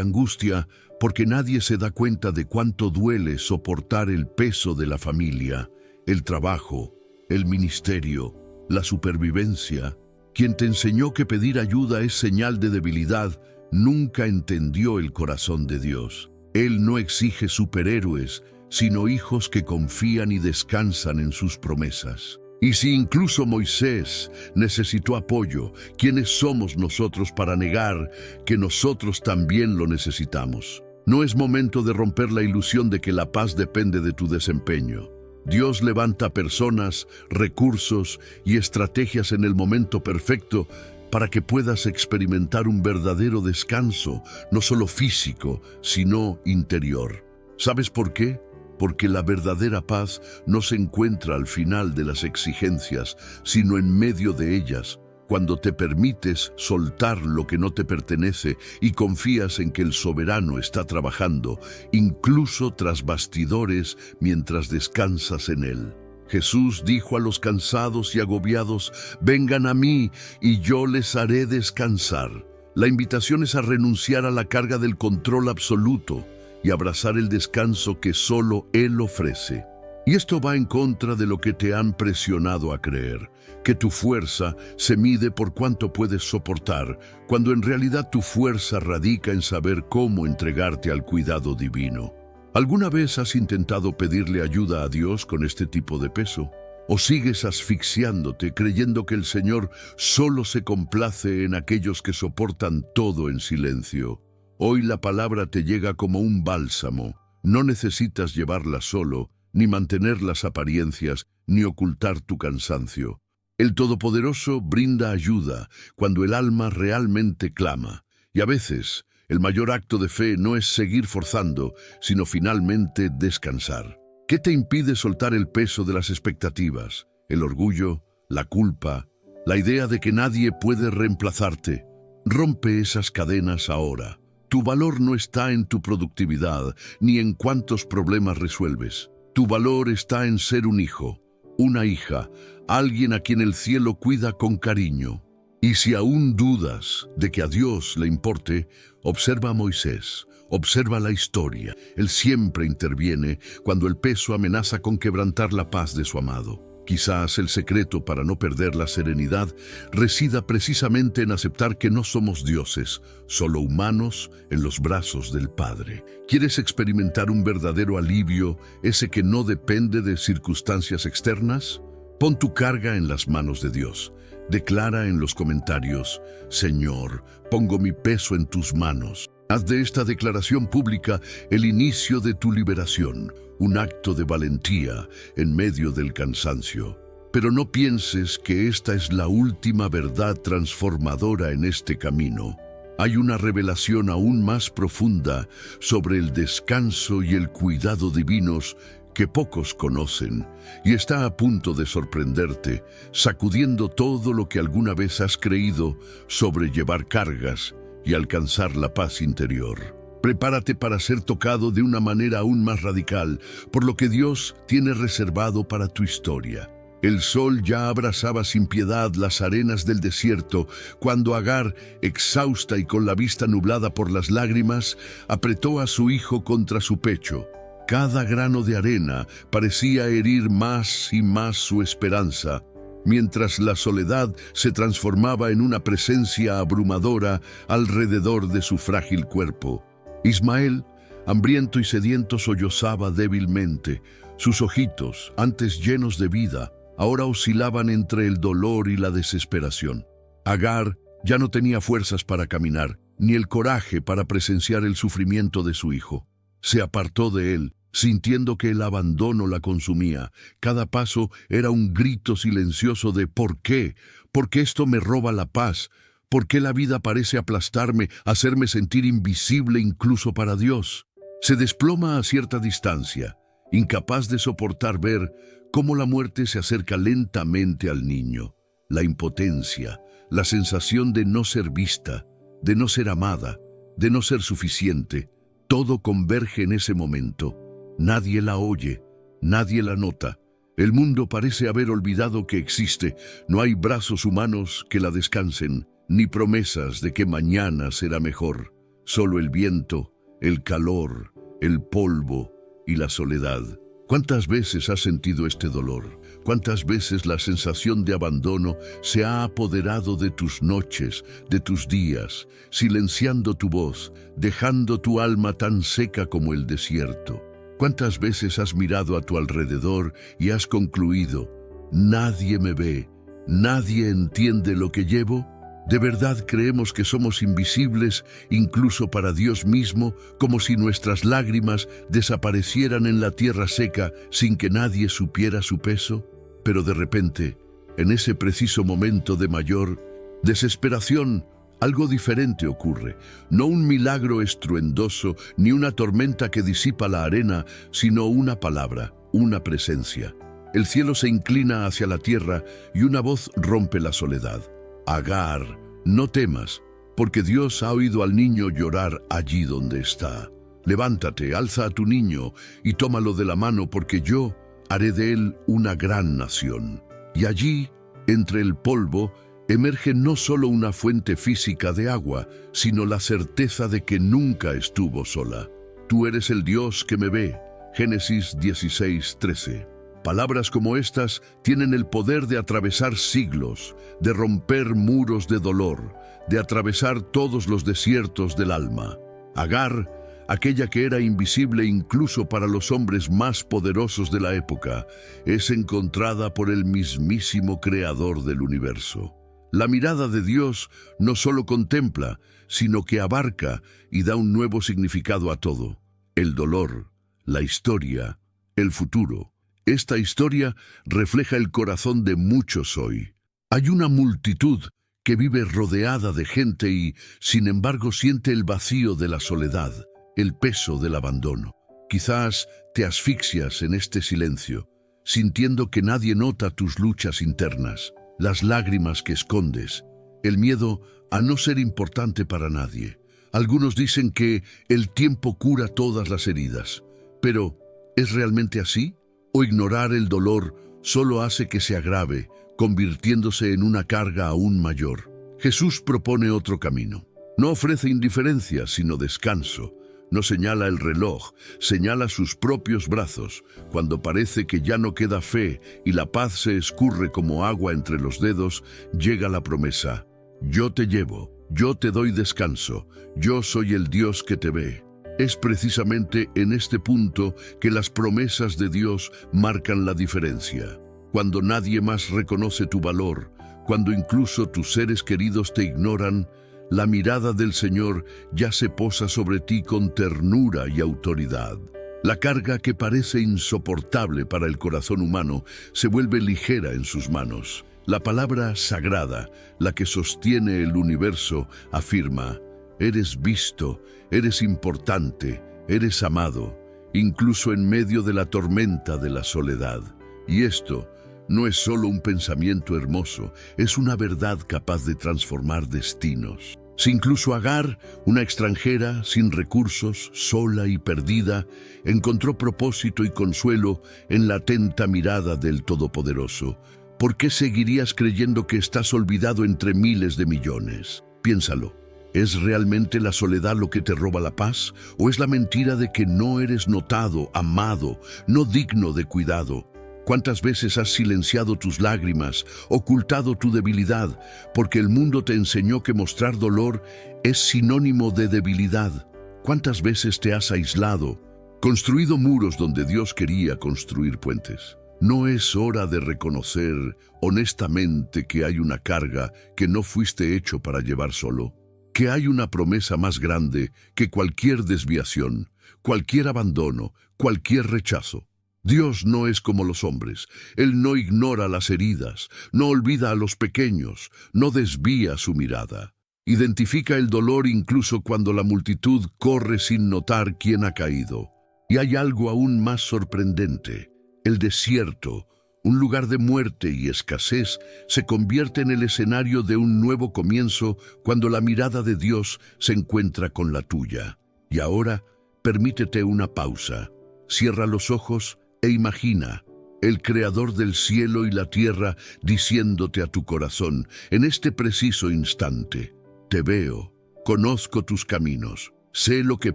angustia porque nadie se da cuenta de cuánto duele soportar el peso de la familia, el trabajo, el ministerio, la supervivencia? Quien te enseñó que pedir ayuda es señal de debilidad nunca entendió el corazón de Dios. Él no exige superhéroes, sino hijos que confían y descansan en sus promesas. Y si incluso Moisés necesitó apoyo, ¿quiénes somos nosotros para negar que nosotros también lo necesitamos? No es momento de romper la ilusión de que la paz depende de tu desempeño. Dios levanta personas, recursos y estrategias en el momento perfecto para que puedas experimentar un verdadero descanso, no solo físico, sino interior. ¿Sabes por qué? Porque la verdadera paz no se encuentra al final de las exigencias, sino en medio de ellas, cuando te permites soltar lo que no te pertenece y confías en que el soberano está trabajando, incluso tras bastidores, mientras descansas en él. Jesús dijo a los cansados y agobiados: vengan a mí y yo les haré descansar. La invitación es a renunciar a la carga del control absoluto y abrazar el descanso que solo Él ofrece. Y esto va en contra de lo que te han presionado a creer, que tu fuerza se mide por cuánto puedes soportar, cuando en realidad tu fuerza radica en saber cómo entregarte al cuidado divino. ¿Alguna vez has intentado pedirle ayuda a Dios con este tipo de peso? ¿O sigues asfixiándote creyendo que el Señor solo se complace en aquellos que soportan todo en silencio? Hoy la palabra te llega como un bálsamo. No necesitas llevarla solo, ni mantener las apariencias, ni ocultar tu cansancio. El Todopoderoso brinda ayuda cuando el alma realmente clama. Y a veces, el mayor acto de fe no es seguir forzando, sino finalmente descansar. ¿Qué te impide soltar el peso de las expectativas, el orgullo, la culpa, la idea de que nadie puede reemplazarte? Rompe esas cadenas ahora. Tu valor no está en tu productividad, ni en cuántos problemas resuelves. Tu valor está en ser un hijo, una hija, alguien a quien el cielo cuida con cariño. Y si aún dudas de que a Dios le importe, observa a Moisés, observa la historia. Él siempre interviene cuando el peso amenaza con quebrantar la paz de su amado. Quizás el secreto para no perder la serenidad resida precisamente en aceptar que no somos dioses, solo humanos en los brazos del Padre. ¿Quieres experimentar un verdadero alivio, ese que no depende de circunstancias externas? Pon tu carga en las manos de Dios. Declara en los comentarios: Señor, pongo mi peso en tus manos. Haz de esta declaración pública el inicio de tu liberación, un acto de valentía en medio del cansancio. Pero no pienses que esta es la última verdad transformadora en este camino. Hay una revelación aún más profunda sobre el descanso y el cuidado divinos que pocos conocen, y está a punto de sorprenderte, sacudiendo todo lo que alguna vez has creído sobre llevar cargas y alcanzar la paz interior. Prepárate para ser tocado de una manera aún más radical por lo que Dios tiene reservado para tu historia. El sol ya abrasaba sin piedad las arenas del desierto cuando Agar, exhausta y con la vista nublada por las lágrimas, apretó a su hijo contra su pecho. Cada grano de arena parecía herir más y más su esperanza, mientras la soledad se transformaba en una presencia abrumadora alrededor de su frágil cuerpo. Ismael, hambriento y sediento, sollozaba débilmente. Sus ojitos, antes llenos de vida, ahora oscilaban entre el dolor y la desesperación. Agar ya no tenía fuerzas para caminar, ni el coraje para presenciar el sufrimiento de su hijo. Se apartó de él sintiendo que el abandono la consumía. Cada paso era un grito silencioso de ¿por qué? ¿Por qué esto me roba la paz? ¿Por qué la vida parece aplastarme, hacerme sentir invisible incluso para Dios? Se desploma a cierta distancia, incapaz de soportar ver cómo la muerte se acerca lentamente al niño. La impotencia, la sensación de no ser vista, de no ser amada, de no ser suficiente, todo converge en ese momento. Nadie la oye, nadie la nota. El mundo parece haber olvidado que existe. No hay brazos humanos que la descansen, ni promesas de que mañana será mejor. Solo el viento, el calor, el polvo y la soledad. ¿Cuántas veces has sentido este dolor? ¿Cuántas veces la sensación de abandono se ha apoderado de tus noches, de tus días, silenciando tu voz, dejando tu alma tan seca como el desierto? ¿Cuántas veces has mirado a tu alrededor y has concluido, nadie me ve, nadie entiende lo que llevo? ¿De verdad creemos que somos invisibles incluso para Dios mismo, como si nuestras lágrimas desaparecieran en la tierra seca sin que nadie supiera su peso? Pero de repente, en ese preciso momento de mayor desesperación, algo diferente ocurre. No un milagro estruendoso, ni una tormenta que disipa la arena, sino una palabra, una presencia. El cielo se inclina hacia la tierra y una voz rompe la soledad. Agar, no temas, porque Dios ha oído al niño llorar allí donde está. Levántate, alza a tu niño y tómalo de la mano, porque yo haré de él una gran nación. Y allí, entre el polvo, emerge no solo una fuente física de agua, sino la certeza de que nunca estuvo sola. Tú eres el Dios que me ve. Génesis 16:13. Palabras como estas tienen el poder de atravesar siglos, de romper muros de dolor, de atravesar todos los desiertos del alma. Agar, aquella que era invisible incluso para los hombres más poderosos de la época, es encontrada por el mismísimo Creador del universo. La mirada de Dios no solo contempla, sino que abarca y da un nuevo significado a todo. El dolor, la historia, el futuro. Esta historia refleja el corazón de muchos hoy. Hay una multitud que vive rodeada de gente y, sin embargo, siente el vacío de la soledad, el peso del abandono. Quizás te asfixias en este silencio, sintiendo que nadie nota tus luchas internas, las lágrimas que escondes, el miedo a no ser importante para nadie. Algunos dicen que el tiempo cura todas las heridas, pero ¿es realmente así? ¿O ignorar el dolor solo hace que se agrave, convirtiéndose en una carga aún mayor? Jesús propone otro camino. No ofrece indiferencia, sino descanso. No señala el reloj, señala sus propios brazos. Cuando parece que ya no queda fe y la paz se escurre como agua entre los dedos, llega la promesa. Yo te llevo, yo te doy descanso, yo soy el Dios que te ve. Es precisamente en este punto que las promesas de Dios marcan la diferencia. Cuando nadie más reconoce tu valor, cuando incluso tus seres queridos te ignoran, la mirada del Señor ya se posa sobre ti con ternura y autoridad. La carga que parece insoportable para el corazón humano se vuelve ligera en sus manos. La palabra sagrada, la que sostiene el universo, afirma: eres visto, eres importante, eres amado, incluso en medio de la tormenta de la soledad. Y esto no es solo un pensamiento hermoso, es una verdad capaz de transformar destinos. Si incluso Agar, una extranjera, sin recursos, sola y perdida, encontró propósito y consuelo en la atenta mirada del Todopoderoso, ¿por qué seguirías creyendo que estás olvidado entre miles de millones? Piénsalo. ¿Es realmente la soledad lo que te roba la paz? ¿O es la mentira de que no eres notado, amado, no digno de cuidado? ¿Cuántas veces has silenciado tus lágrimas, ocultado tu debilidad, porque el mundo te enseñó que mostrar dolor es sinónimo de debilidad? ¿Cuántas veces te has aislado, construido muros donde Dios quería construir puentes? ¿No es hora de reconocer honestamente que hay una carga que no fuiste hecho para llevar solo? Que hay una promesa más grande que cualquier desviación, cualquier abandono, cualquier rechazo. Dios no es como los hombres. Él no ignora las heridas, no olvida a los pequeños, no desvía su mirada. Identifica el dolor incluso cuando la multitud corre sin notar quién ha caído. Y hay algo aún más sorprendente. El desierto, un lugar de muerte y escasez, se convierte en el escenario de un nuevo comienzo cuando la mirada de Dios se encuentra con la tuya. Y ahora, permítete una pausa. Cierra los ojos e imagina el Creador del cielo y la tierra diciéndote a tu corazón, en este preciso instante: te veo, conozco tus caminos, sé lo que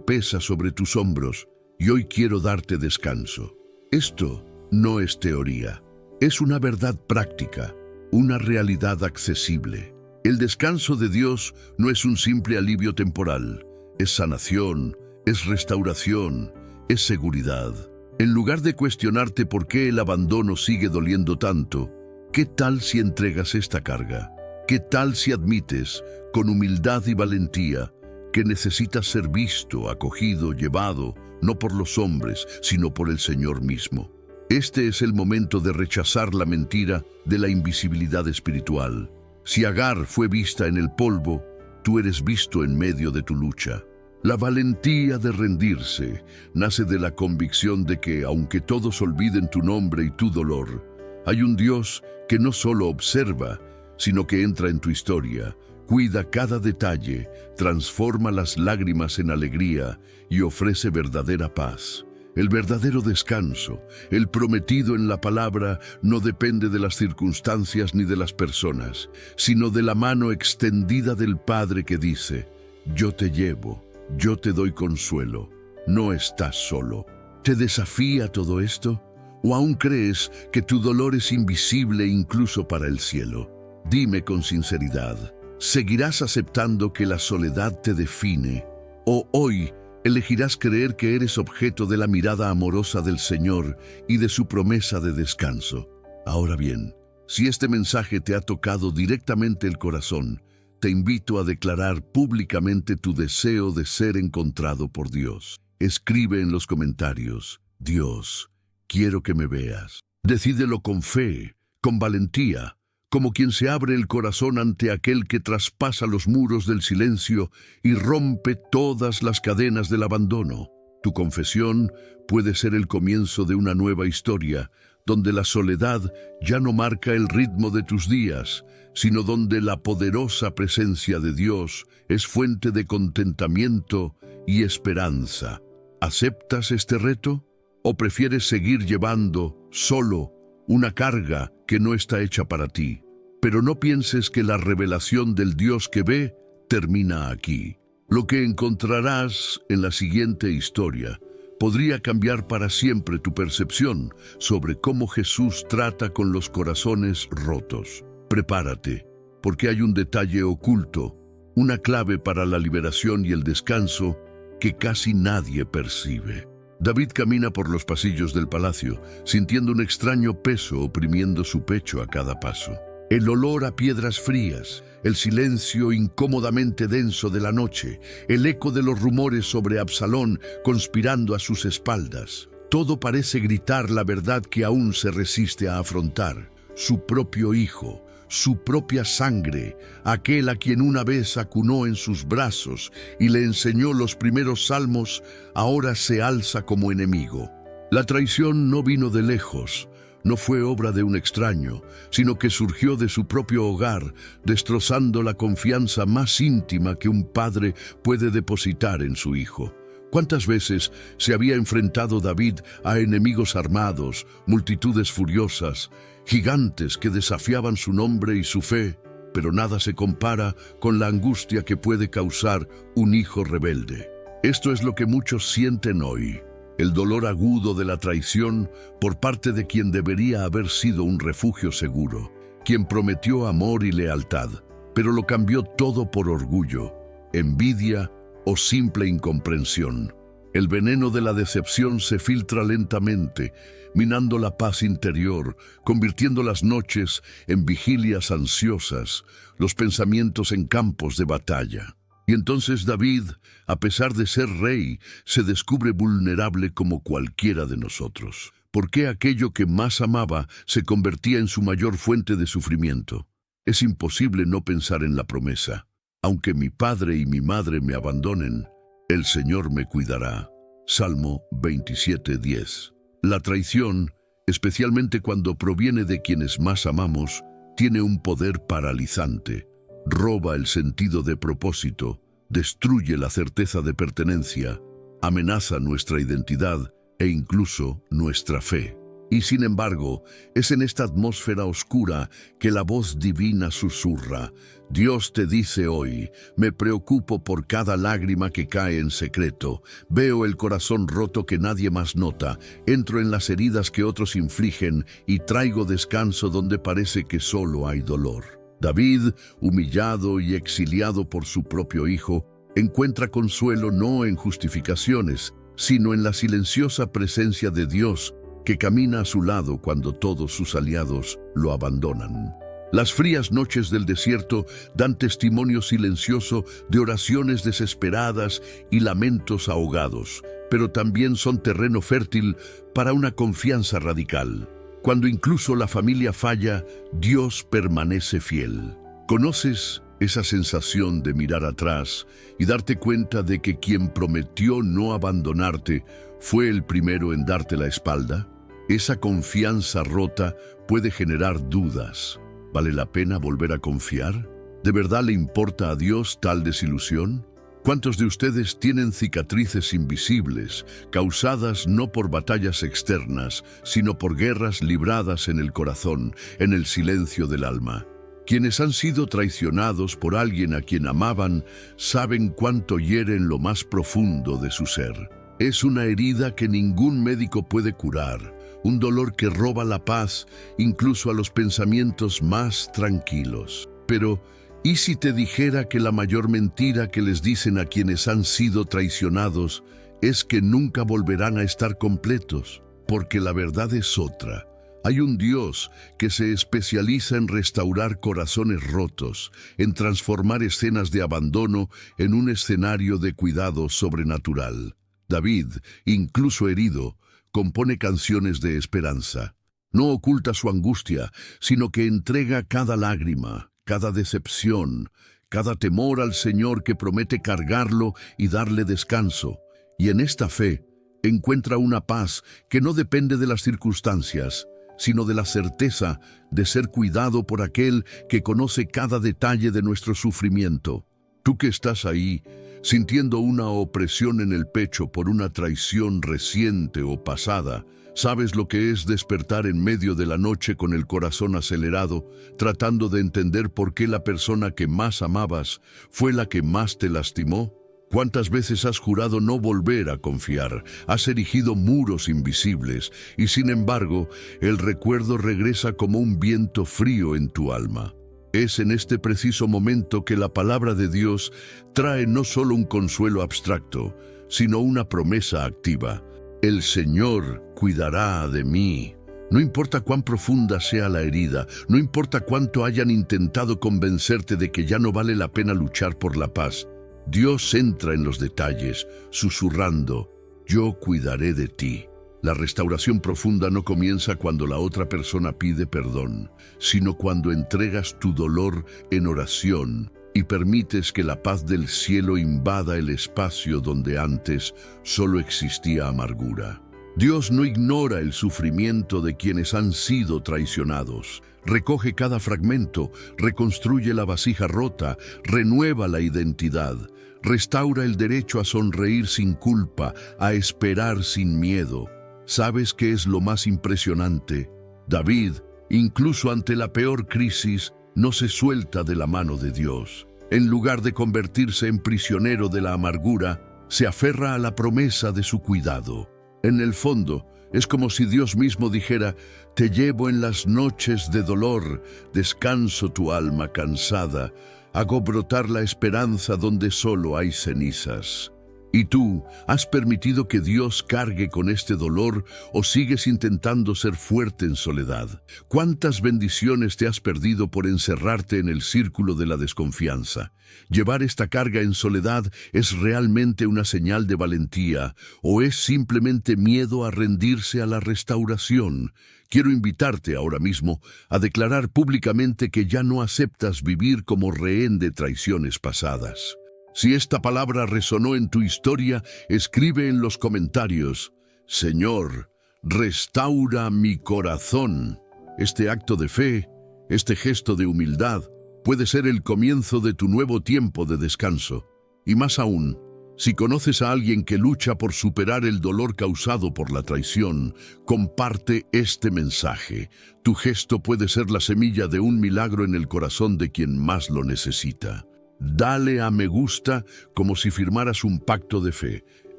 pesa sobre tus hombros y hoy quiero darte descanso. Esto no es teoría, es una verdad práctica, una realidad accesible. El descanso de Dios no es un simple alivio temporal, es sanación, es restauración, es seguridad. En lugar de cuestionarte por qué el abandono sigue doliendo tanto, ¿qué tal si entregas esta carga? ¿Qué tal si admites, con humildad y valentía, que necesitas ser visto, acogido, llevado, no por los hombres, sino por el Señor mismo? Este es el momento de rechazar la mentira de la invisibilidad espiritual. Si Agar fue vista en el polvo, tú eres visto en medio de tu lucha. La valentía de rendirse nace de la convicción de que, aunque todos olviden tu nombre y tu dolor, hay un Dios que no solo observa, sino que entra en tu historia, cuida cada detalle, transforma las lágrimas en alegría y ofrece verdadera paz. El verdadero descanso, el prometido en la palabra, no depende de las circunstancias ni de las personas, sino de la mano extendida del Padre que dice: yo te llevo. Yo te doy consuelo, no estás solo. ¿Te desafía todo esto? ¿O aún crees que tu dolor es invisible incluso para el cielo? Dime con sinceridad, ¿seguirás aceptando que la soledad te define? ¿O hoy elegirás creer que eres objeto de la mirada amorosa del Señor y de su promesa de descanso? Ahora bien, si este mensaje te ha tocado directamente el corazón, te invito a declarar públicamente tu deseo de ser encontrado por Dios. Escribe en los comentarios: Dios, quiero que me veas. Decídelo con fe, con valentía, como quien se abre el corazón ante aquel que traspasa los muros del silencio y rompe todas las cadenas del abandono. Tu confesión puede ser el comienzo de una nueva historia, donde la soledad ya no marca el ritmo de tus días, sino donde la poderosa presencia de Dios es fuente de contentamiento y esperanza. ¿Aceptas este reto? ¿O prefieres seguir llevando, solo, una carga que no está hecha para ti? Pero no pienses que la revelación del Dios que ve termina aquí. Lo que encontrarás en la siguiente historia podría cambiar para siempre tu percepción sobre cómo Jesús trata con los corazones rotos. Prepárate, porque hay un detalle oculto, una clave para la liberación y el descanso que casi nadie percibe. David camina por los pasillos del palacio, sintiendo un extraño peso oprimiendo su pecho a cada paso. El olor a piedras frías, el silencio incómodamente denso de la noche, el eco de los rumores sobre Absalón conspirando a sus espaldas. Todo parece gritar la verdad que aún se resiste a afrontar. Su propio hijo, su propia sangre, aquel a quien una vez acunó en sus brazos y le enseñó los primeros salmos, ahora se alza como enemigo. La traición no vino de lejos, no fue obra de un extraño, sino que surgió de su propio hogar, destrozando la confianza más íntima que un padre puede depositar en su hijo. ¿Cuántas veces se había enfrentado David a enemigos armados, multitudes furiosas, gigantes que desafiaban su nombre y su fe? Pero nada se compara con la angustia que puede causar un hijo rebelde. Esto es lo que muchos sienten hoy. El dolor agudo de la traición por parte de quien debería haber sido un refugio seguro, quien prometió amor y lealtad, pero lo cambió todo por orgullo, envidia o simple incomprensión. El veneno de la decepción se filtra lentamente, minando la paz interior, convirtiendo las noches en vigilias ansiosas, los pensamientos en campos de batalla. Y entonces David, a pesar de ser rey, se descubre vulnerable como cualquiera de nosotros. ¿Por qué aquello que más amaba se convertía en su mayor fuente de sufrimiento? Es imposible no pensar en la promesa. Aunque mi padre y mi madre me abandonen, el Señor me cuidará. Salmo 27:10. La traición, especialmente cuando proviene de quienes más amamos, tiene un poder paralizante. Roba el sentido de propósito, destruye la certeza de pertenencia, amenaza nuestra identidad e incluso nuestra fe. Y sin embargo, es en esta atmósfera oscura que la voz divina susurra. Dios te dice hoy, me preocupo por cada lágrima que cae en secreto, veo el corazón roto que nadie más nota, entro en las heridas que otros infligen y traigo descanso donde parece que solo hay dolor. David, humillado y exiliado por su propio hijo, encuentra consuelo no en justificaciones, sino en la silenciosa presencia de Dios, que camina a su lado cuando todos sus aliados lo abandonan. Las frías noches del desierto dan testimonio silencioso de oraciones desesperadas y lamentos ahogados, pero también son terreno fértil para una confianza radical. Cuando incluso la familia falla, Dios permanece fiel. ¿Conoces esa sensación de mirar atrás y darte cuenta de que quien prometió no abandonarte fue el primero en darte la espalda? Esa confianza rota puede generar dudas. ¿Vale la pena volver a confiar? ¿De verdad le importa a Dios tal desilusión? ¿Cuántos de ustedes tienen cicatrices invisibles, causadas no por batallas externas, sino por guerras libradas en el corazón, en el silencio del alma? Quienes han sido traicionados por alguien a quien amaban, saben cuánto hiere en lo más profundo de su ser. Es una herida que ningún médico puede curar, un dolor que roba la paz incluso a los pensamientos más tranquilos. Pero, ¿y si te dijera que la mayor mentira que les dicen a quienes han sido traicionados es que nunca volverán a estar completos? Porque la verdad es otra. Hay un Dios que se especializa en restaurar corazones rotos, en transformar escenas de abandono en un escenario de cuidado sobrenatural. David, incluso herido, compone canciones de esperanza. No oculta su angustia, sino que entrega cada lágrima, cada decepción, cada temor al Señor que promete cargarlo y darle descanso. Y en esta fe encuentra una paz que no depende de las circunstancias, sino de la certeza de ser cuidado por aquel que conoce cada detalle de nuestro sufrimiento. Tú que estás ahí, sintiendo una opresión en el pecho por una traición reciente o pasada, ¿sabes lo que es despertar en medio de la noche con el corazón acelerado, tratando de entender por qué la persona que más amabas fue la que más te lastimó? ¿Cuántas veces has jurado no volver a confiar? Has erigido muros invisibles y sin embargo, el recuerdo regresa como un viento frío en tu alma. Es en este preciso momento que la palabra de Dios trae no solo un consuelo abstracto, sino una promesa activa. El Señor cuidará de mí. No importa cuán profunda sea la herida, no importa cuánto hayan intentado convencerte de que ya no vale la pena luchar por la paz, Dios entra en los detalles, susurrando, yo cuidaré de ti. La restauración profunda no comienza cuando la otra persona pide perdón, sino cuando entregas tu dolor en oración y permites que la paz del cielo invada el espacio donde antes solo existía amargura. Dios no ignora el sufrimiento de quienes han sido traicionados. Recoge cada fragmento, reconstruye la vasija rota, renueva la identidad, restaura el derecho a sonreír sin culpa, a esperar sin miedo. ¿Sabes qué es lo más impresionante? David, incluso ante la peor crisis, no se suelta de la mano de Dios. En lugar de convertirse en prisionero de la amargura, se aferra a la promesa de su cuidado. En el fondo, es como si Dios mismo dijera, te llevo en las noches de dolor, descanso tu alma cansada, hago brotar la esperanza donde solo hay cenizas. ¿Y tú, has permitido que Dios cargue con este dolor o sigues intentando ser fuerte en soledad? ¿Cuántas bendiciones te has perdido por encerrarte en el círculo de la desconfianza? ¿Llevar esta carga en soledad es realmente una señal de valentía o es simplemente miedo a rendirse a la restauración? Quiero invitarte ahora mismo a declarar públicamente que ya no aceptas vivir como rehén de traiciones pasadas. Si esta palabra resonó en tu historia, escribe en los comentarios: Señor, restaura mi corazón. Este acto de fe, este gesto de humildad, puede ser el comienzo de tu nuevo tiempo de descanso. Y más aún, si conoces a alguien que lucha por superar el dolor causado por la traición, comparte este mensaje. Tu gesto puede ser la semilla de un milagro en el corazón de quien más lo necesita. Dale a me gusta como si firmaras un pacto de fe.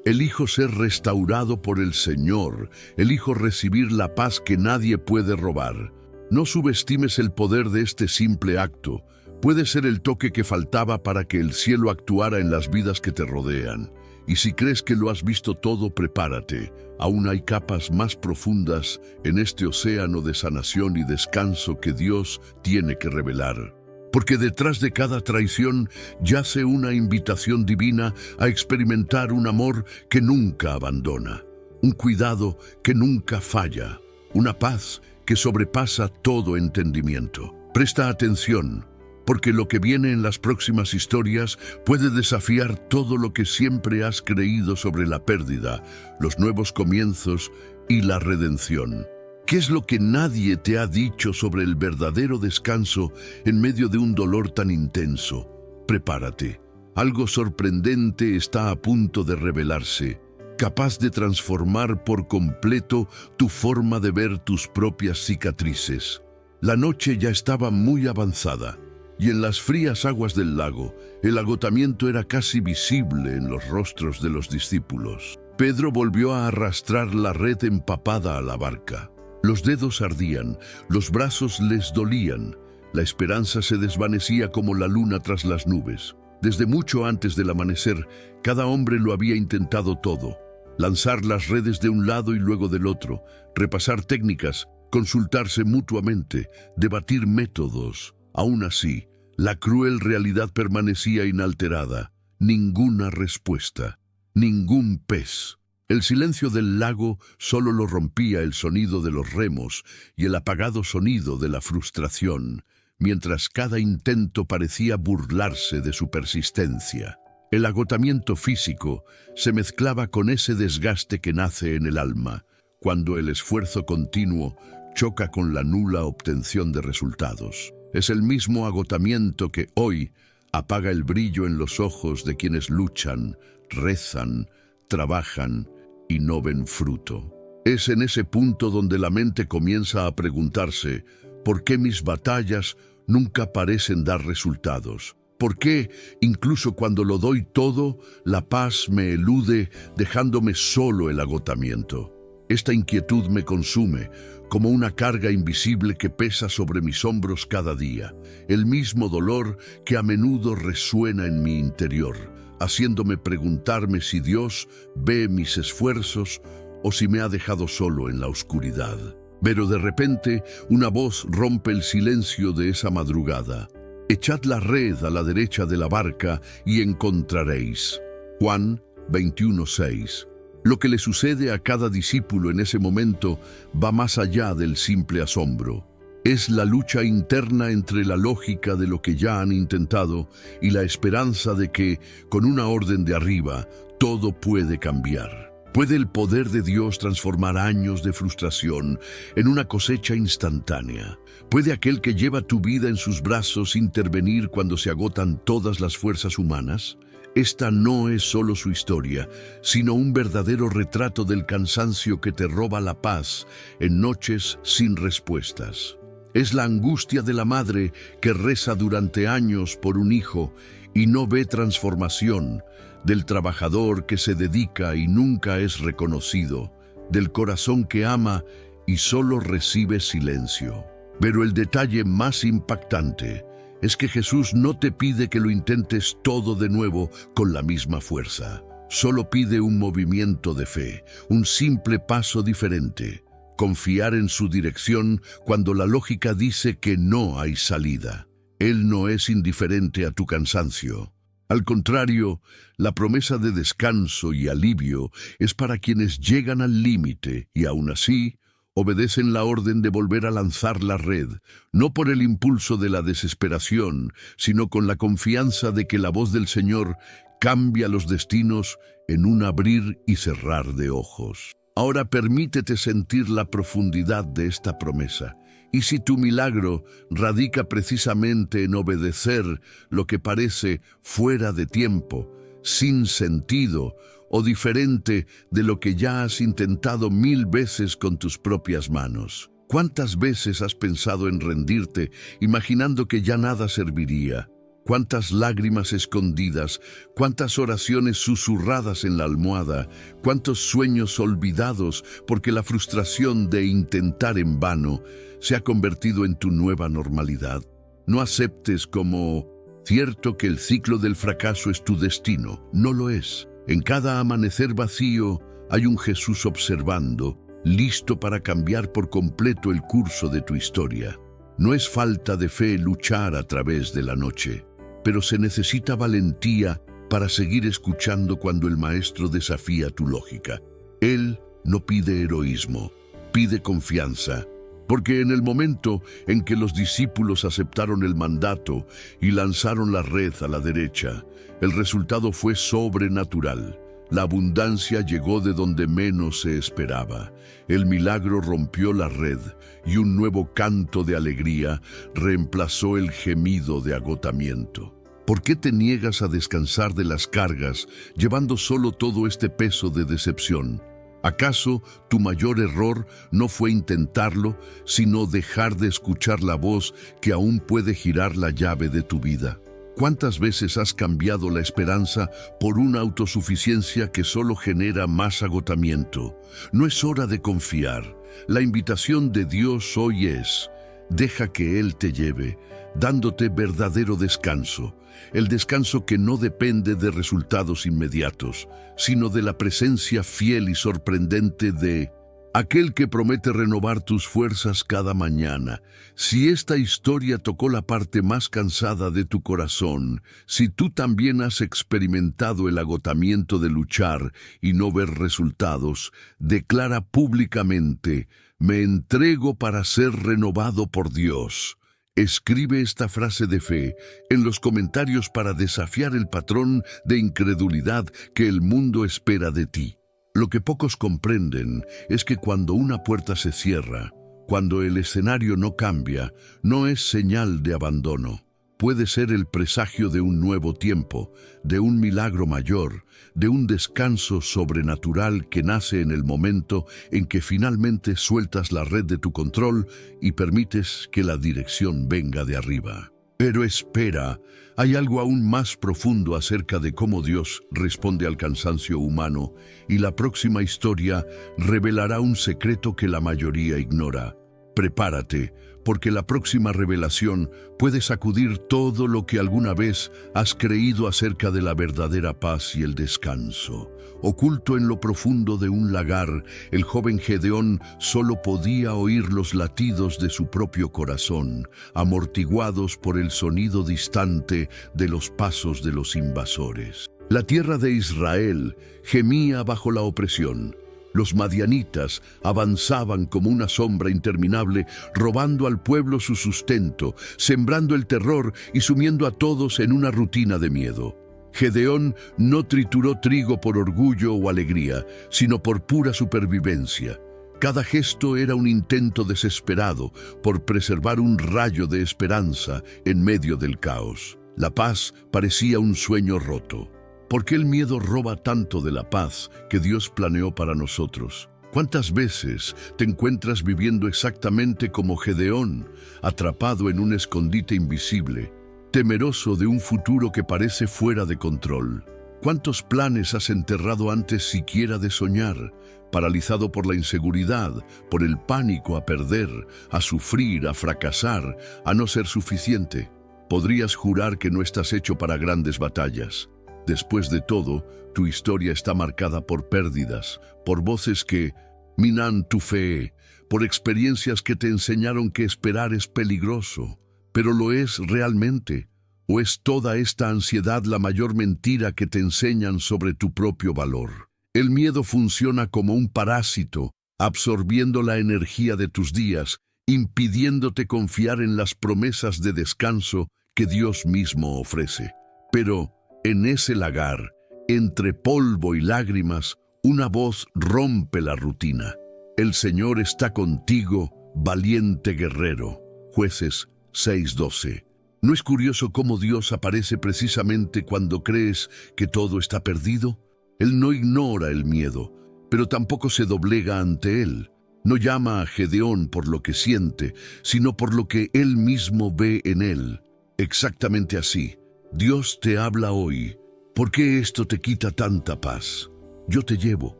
Elijo ser restaurado por el Señor. Elijo recibir la paz que nadie puede robar. No subestimes el poder de este simple acto. Puede ser el toque que faltaba para que el cielo actuara en las vidas que te rodean. Y si crees que lo has visto todo, prepárate. Aún hay capas más profundas en este océano de sanación y descanso que Dios tiene que revelar. Porque detrás de cada traición yace una invitación divina a experimentar un amor que nunca abandona, un cuidado que nunca falla, una paz que sobrepasa todo entendimiento. Presta atención, porque lo que viene en las próximas historias puede desafiar todo lo que siempre has creído sobre la pérdida, los nuevos comienzos y la redención. ¿Qué es lo que nadie te ha dicho sobre el verdadero descanso en medio de un dolor tan intenso? Prepárate. Algo sorprendente está a punto de revelarse, capaz de transformar por completo tu forma de ver tus propias cicatrices. La noche ya estaba muy avanzada, y en las frías aguas del lago, el agotamiento era casi visible en los rostros de los discípulos. Pedro volvió a arrastrar la red empapada a la barca. Los dedos ardían, los brazos les dolían, la esperanza se desvanecía como la luna tras las nubes. Desde mucho antes del amanecer, cada hombre lo había intentado todo: lanzar las redes de un lado y luego del otro, repasar técnicas, consultarse mutuamente, debatir métodos. Aún así, la cruel realidad permanecía inalterada. Ninguna respuesta, ningún pez. El silencio del lago solo lo rompía el sonido de los remos y el apagado sonido de la frustración, mientras cada intento parecía burlarse de su persistencia. El agotamiento físico se mezclaba con ese desgaste que nace en el alma, cuando el esfuerzo continuo choca con la nula obtención de resultados. Es el mismo agotamiento que hoy apaga el brillo en los ojos de quienes luchan, rezan, trabajan y no ven fruto. Es en ese punto donde la mente comienza a preguntarse: ¿por qué mis batallas nunca parecen dar resultados? ¿Por qué, incluso cuando lo doy todo, la paz me elude, dejándome solo el agotamiento? Esta inquietud me consume, como una carga invisible que pesa sobre mis hombros cada día, el mismo dolor que a menudo resuena en mi interior, haciéndome preguntarme si Dios ve mis esfuerzos o si me ha dejado solo en la oscuridad. Pero de repente, una voz rompe el silencio de esa madrugada: echad la red a la derecha de la barca y encontraréis. Juan 21:6. Lo que le sucede a cada discípulo en ese momento va más allá del simple asombro. Es la lucha interna entre la lógica de lo que ya han intentado y la esperanza de que, con una orden de arriba, todo puede cambiar. ¿Puede el poder de Dios transformar años de frustración en una cosecha instantánea? ¿Puede aquel que lleva tu vida en sus brazos intervenir cuando se agotan todas las fuerzas humanas? Esta no es solo su historia, sino un verdadero retrato del cansancio que te roba la paz en noches sin respuestas. Es la angustia de la madre que reza durante años por un hijo y no ve transformación, del trabajador que se dedica y nunca es reconocido, del corazón que ama y solo recibe silencio. Pero el detalle más impactante es que Jesús no te pide que lo intentes todo de nuevo con la misma fuerza. Solo pide un movimiento de fe, un simple paso diferente. Confiar en su dirección cuando la lógica dice que no hay salida. Él no es indiferente a tu cansancio. Al contrario, la promesa de descanso y alivio es para quienes llegan al límite y aún así obedecen la orden de volver a lanzar la red, no por el impulso de la desesperación, sino con la confianza de que la voz del Señor cambia los destinos en un abrir y cerrar de ojos. Ahora permítete sentir la profundidad de esta promesa. Y si tu milagro radica precisamente en obedecer lo que parece fuera de tiempo, sin sentido o diferente de lo que ya has intentado 1000 veces con tus propias manos. ¿Cuántas veces has pensado en rendirte, imaginando que ya nada serviría? Cuántas lágrimas escondidas, cuántas oraciones susurradas en la almohada, cuántos sueños olvidados porque la frustración de intentar en vano se ha convertido en tu nueva normalidad. No aceptes como cierto que el ciclo del fracaso es tu destino. No lo es. En cada amanecer vacío hay un Jesús observando, listo para cambiar por completo el curso de tu historia. No es falta de fe luchar a través de la noche, pero se necesita valentía para seguir escuchando cuando el Maestro desafía tu lógica. Él no pide heroísmo, pide confianza, porque en el momento en que los discípulos aceptaron el mandato y lanzaron la red a la derecha, el resultado fue sobrenatural. La abundancia llegó de donde menos se esperaba. El milagro rompió la red y un nuevo canto de alegría reemplazó el gemido de agotamiento. ¿Por qué te niegas a descansar de las cargas, llevando solo todo este peso de decepción? ¿Acaso tu mayor error no fue intentarlo, sino dejar de escuchar la voz que aún puede girar la llave de tu vida? ¿Cuántas veces has cambiado la esperanza por una autosuficiencia que solo genera más agotamiento? No es hora de confiar. La invitación de Dios hoy es: deja que Él te lleve, dándote verdadero descanso. El descanso que no depende de resultados inmediatos, sino de la presencia fiel y sorprendente de aquel que promete renovar tus fuerzas cada mañana. Si esta historia tocó la parte más cansada de tu corazón, si tú también has experimentado el agotamiento de luchar y no ver resultados, declara públicamente: me entrego para ser renovado por Dios. Escribe esta frase de fe en los comentarios para desafiar el patrón de incredulidad que el mundo espera de ti. Lo que pocos comprenden es que cuando una puerta se cierra, cuando el escenario no cambia, no es señal de abandono. Puede ser el presagio de un nuevo tiempo, de un milagro mayor, de un descanso sobrenatural que nace en el momento en que finalmente sueltas la red de tu control y permites que la dirección venga de arriba. Pero espera, hay algo aún más profundo acerca de cómo Dios responde al cansancio humano, y la próxima historia revelará un secreto que la mayoría ignora. Prepárate, porque la próxima revelación puede sacudir todo lo que alguna vez has creído acerca de la verdadera paz y el descanso. Oculto en lo profundo de un lagar, el joven Gedeón solo podía oír los latidos de su propio corazón, amortiguados por el sonido distante de los pasos de los invasores. La tierra de Israel gemía bajo la opresión. Los madianitas avanzaban como una sombra interminable, robando al pueblo su sustento, sembrando el terror y sumiendo a todos en una rutina de miedo. Gedeón no trituró trigo por orgullo o alegría, sino por pura supervivencia. Cada gesto era un intento desesperado por preservar un rayo de esperanza en medio del caos. La paz parecía un sueño roto. ¿Por qué el miedo roba tanto de la paz que Dios planeó para nosotros? ¿Cuántas veces te encuentras viviendo exactamente como Gedeón, atrapado en un escondite invisible, temeroso de un futuro que parece fuera de control? ¿Cuántos planes has enterrado antes siquiera de soñar, paralizado por la inseguridad, por el pánico a perder, a sufrir, a fracasar, a no ser suficiente? Podrías jurar que no estás hecho para grandes batallas. Después de todo, tu historia está marcada por pérdidas, por voces que minan tu fe, por experiencias que te enseñaron que esperar es peligroso. ¿Pero lo es realmente? ¿O es toda esta ansiedad la mayor mentira que te enseñan sobre tu propio valor? El miedo funciona como un parásito, absorbiendo la energía de tus días, impidiéndote confiar en las promesas de descanso que Dios mismo ofrece. Pero en ese lagar, entre polvo y lágrimas, una voz rompe la rutina. El Señor está contigo, valiente guerrero. Jueces 6:12. ¿No es curioso cómo Dios aparece precisamente cuando crees que todo está perdido? Él no ignora el miedo, pero tampoco se doblega ante él. No llama a Gedeón por lo que siente, sino por lo que él mismo ve en él. Exactamente así, Dios te habla hoy. ¿Por qué esto te quita tanta paz? Yo te llevo.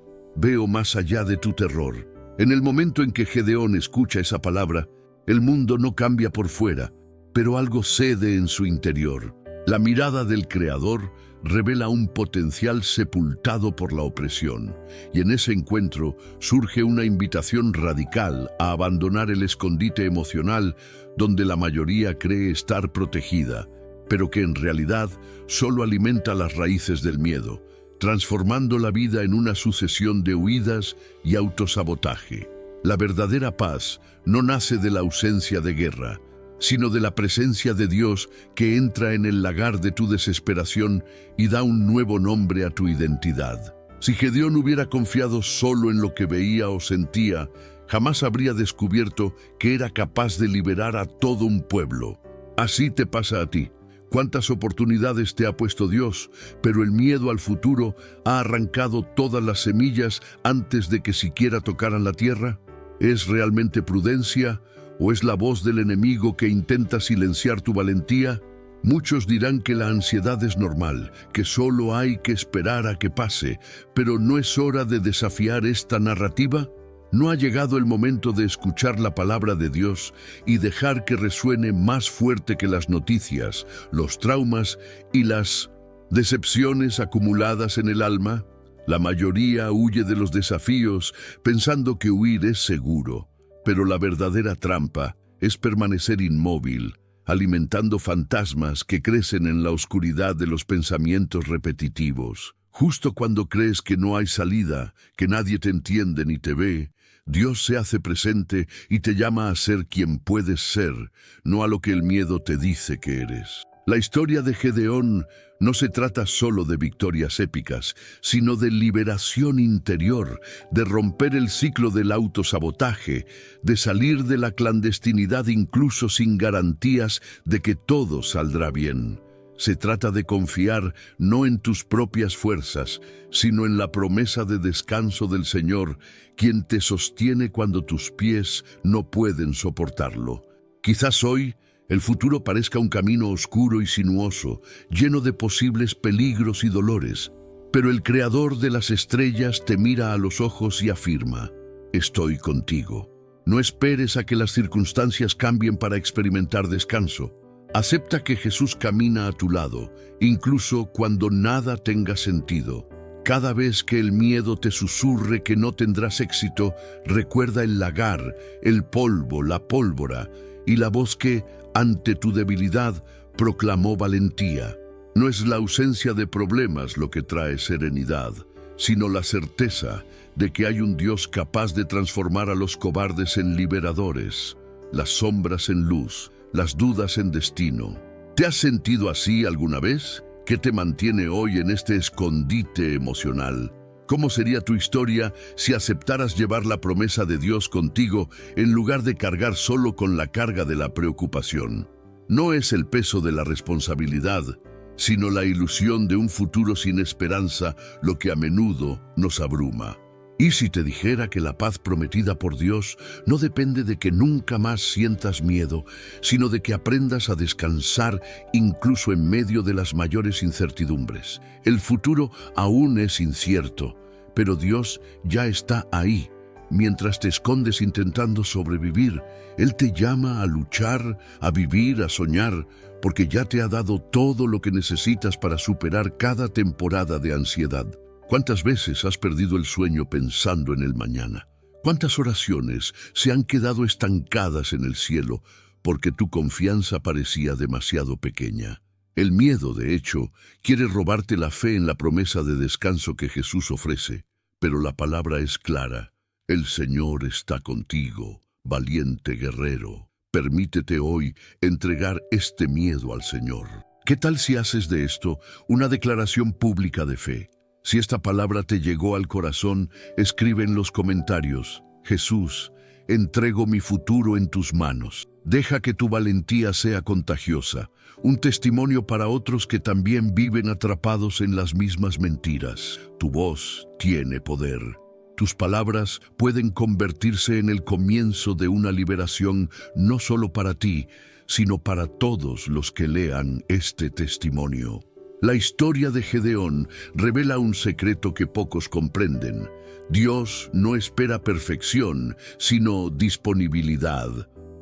Veo más allá de tu terror. En el momento en que Gedeón escucha esa palabra, el mundo no cambia por fuera, pero algo cede en su interior. La mirada del Creador revela un potencial sepultado por la opresión, y en ese encuentro surge una invitación radical a abandonar el escondite emocional donde la mayoría cree estar protegida, pero que en realidad solo alimenta las raíces del miedo, transformando la vida en una sucesión de huidas y autosabotaje. La verdadera paz no nace de la ausencia de guerra, sino de la presencia de Dios que entra en el lagar de tu desesperación y da un nuevo nombre a tu identidad. Si Gedeón hubiera confiado solo en lo que veía o sentía, jamás habría descubierto que era capaz de liberar a todo un pueblo. Así te pasa a ti. Cuántas oportunidades te ha puesto Dios, pero el miedo al futuro ha arrancado todas las semillas antes de que siquiera tocaran la tierra. ¿Es realmente prudencia o es la voz del enemigo que intenta silenciar tu valentía? Muchos dirán que la ansiedad es normal, que solo hay que esperar a que pase, pero ¿no es hora de desafiar esta narrativa? ¿No ha llegado el momento de escuchar la palabra de Dios y dejar que resuene más fuerte que las noticias, los traumas y las decepciones acumuladas en el alma? La mayoría huye de los desafíos pensando que huir es seguro, pero la verdadera trampa es permanecer inmóvil, alimentando fantasmas que crecen en la oscuridad de los pensamientos repetitivos. Justo cuando crees que no hay salida, que nadie te entiende ni te ve, Dios se hace presente y te llama a ser quien puedes ser, no a lo que el miedo te dice que eres. La historia de Gedeón no se trata solo de victorias épicas, sino de liberación interior, de romper el ciclo del autosabotaje, de salir de la clandestinidad incluso sin garantías de que todo saldrá bien. Se trata de confiar no en tus propias fuerzas, sino en la promesa de descanso del Señor, quien te sostiene cuando tus pies no pueden soportarlo. Quizás hoy el futuro parezca un camino oscuro y sinuoso, lleno de posibles peligros y dolores, pero el Creador de las estrellas te mira a los ojos y afirma: estoy contigo. No esperes a que las circunstancias cambien para experimentar descanso. Acepta que Jesús camina a tu lado, incluso cuando nada tenga sentido. Cada vez que el miedo te susurre que no tendrás éxito, recuerda el lagar, el polvo, la pólvora y la voz que, ante tu debilidad, proclamó valentía. No es la ausencia de problemas lo que trae serenidad, sino la certeza de que hay un Dios capaz de transformar a los cobardes en liberadores, las sombras en luz, las dudas en destino. ¿Te has sentido así alguna vez? ¿Qué te mantiene hoy en este escondite emocional? ¿Cómo sería tu historia si aceptaras llevar la promesa de Dios contigo en lugar de cargar solo con la carga de la preocupación? No es el peso de la responsabilidad, sino la ilusión de un futuro sin esperanza lo que a menudo nos abruma. ¿Y si te dijera que la paz prometida por Dios no depende de que nunca más sientas miedo, sino de que aprendas a descansar incluso en medio de las mayores incertidumbres? El futuro aún es incierto, pero Dios ya está ahí, mientras te escondes intentando sobrevivir, Él te llama a luchar, a vivir, a soñar, porque ya te ha dado todo lo que necesitas para superar cada temporada de ansiedad. ¿Cuántas veces has perdido el sueño pensando en el mañana? ¿Cuántas oraciones se han quedado estancadas en el cielo porque tu confianza parecía demasiado pequeña? El miedo, de hecho, quiere robarte la fe en la promesa de descanso que Jesús ofrece, pero la palabra es clara. El Señor está contigo, valiente guerrero. Permítete hoy entregar este miedo al Señor. ¿Qué tal si haces de esto una declaración pública de fe? Si esta palabra te llegó al corazón, escribe en los comentarios: Jesús, entrego mi futuro en tus manos. Deja que tu valentía sea contagiosa, un testimonio para otros que también viven atrapados en las mismas mentiras. Tu voz tiene poder. Tus palabras pueden convertirse en el comienzo de una liberación no solo para ti, sino para todos los que lean este testimonio. La historia de Gedeón revela un secreto que pocos comprenden. Dios no espera perfección, sino disponibilidad.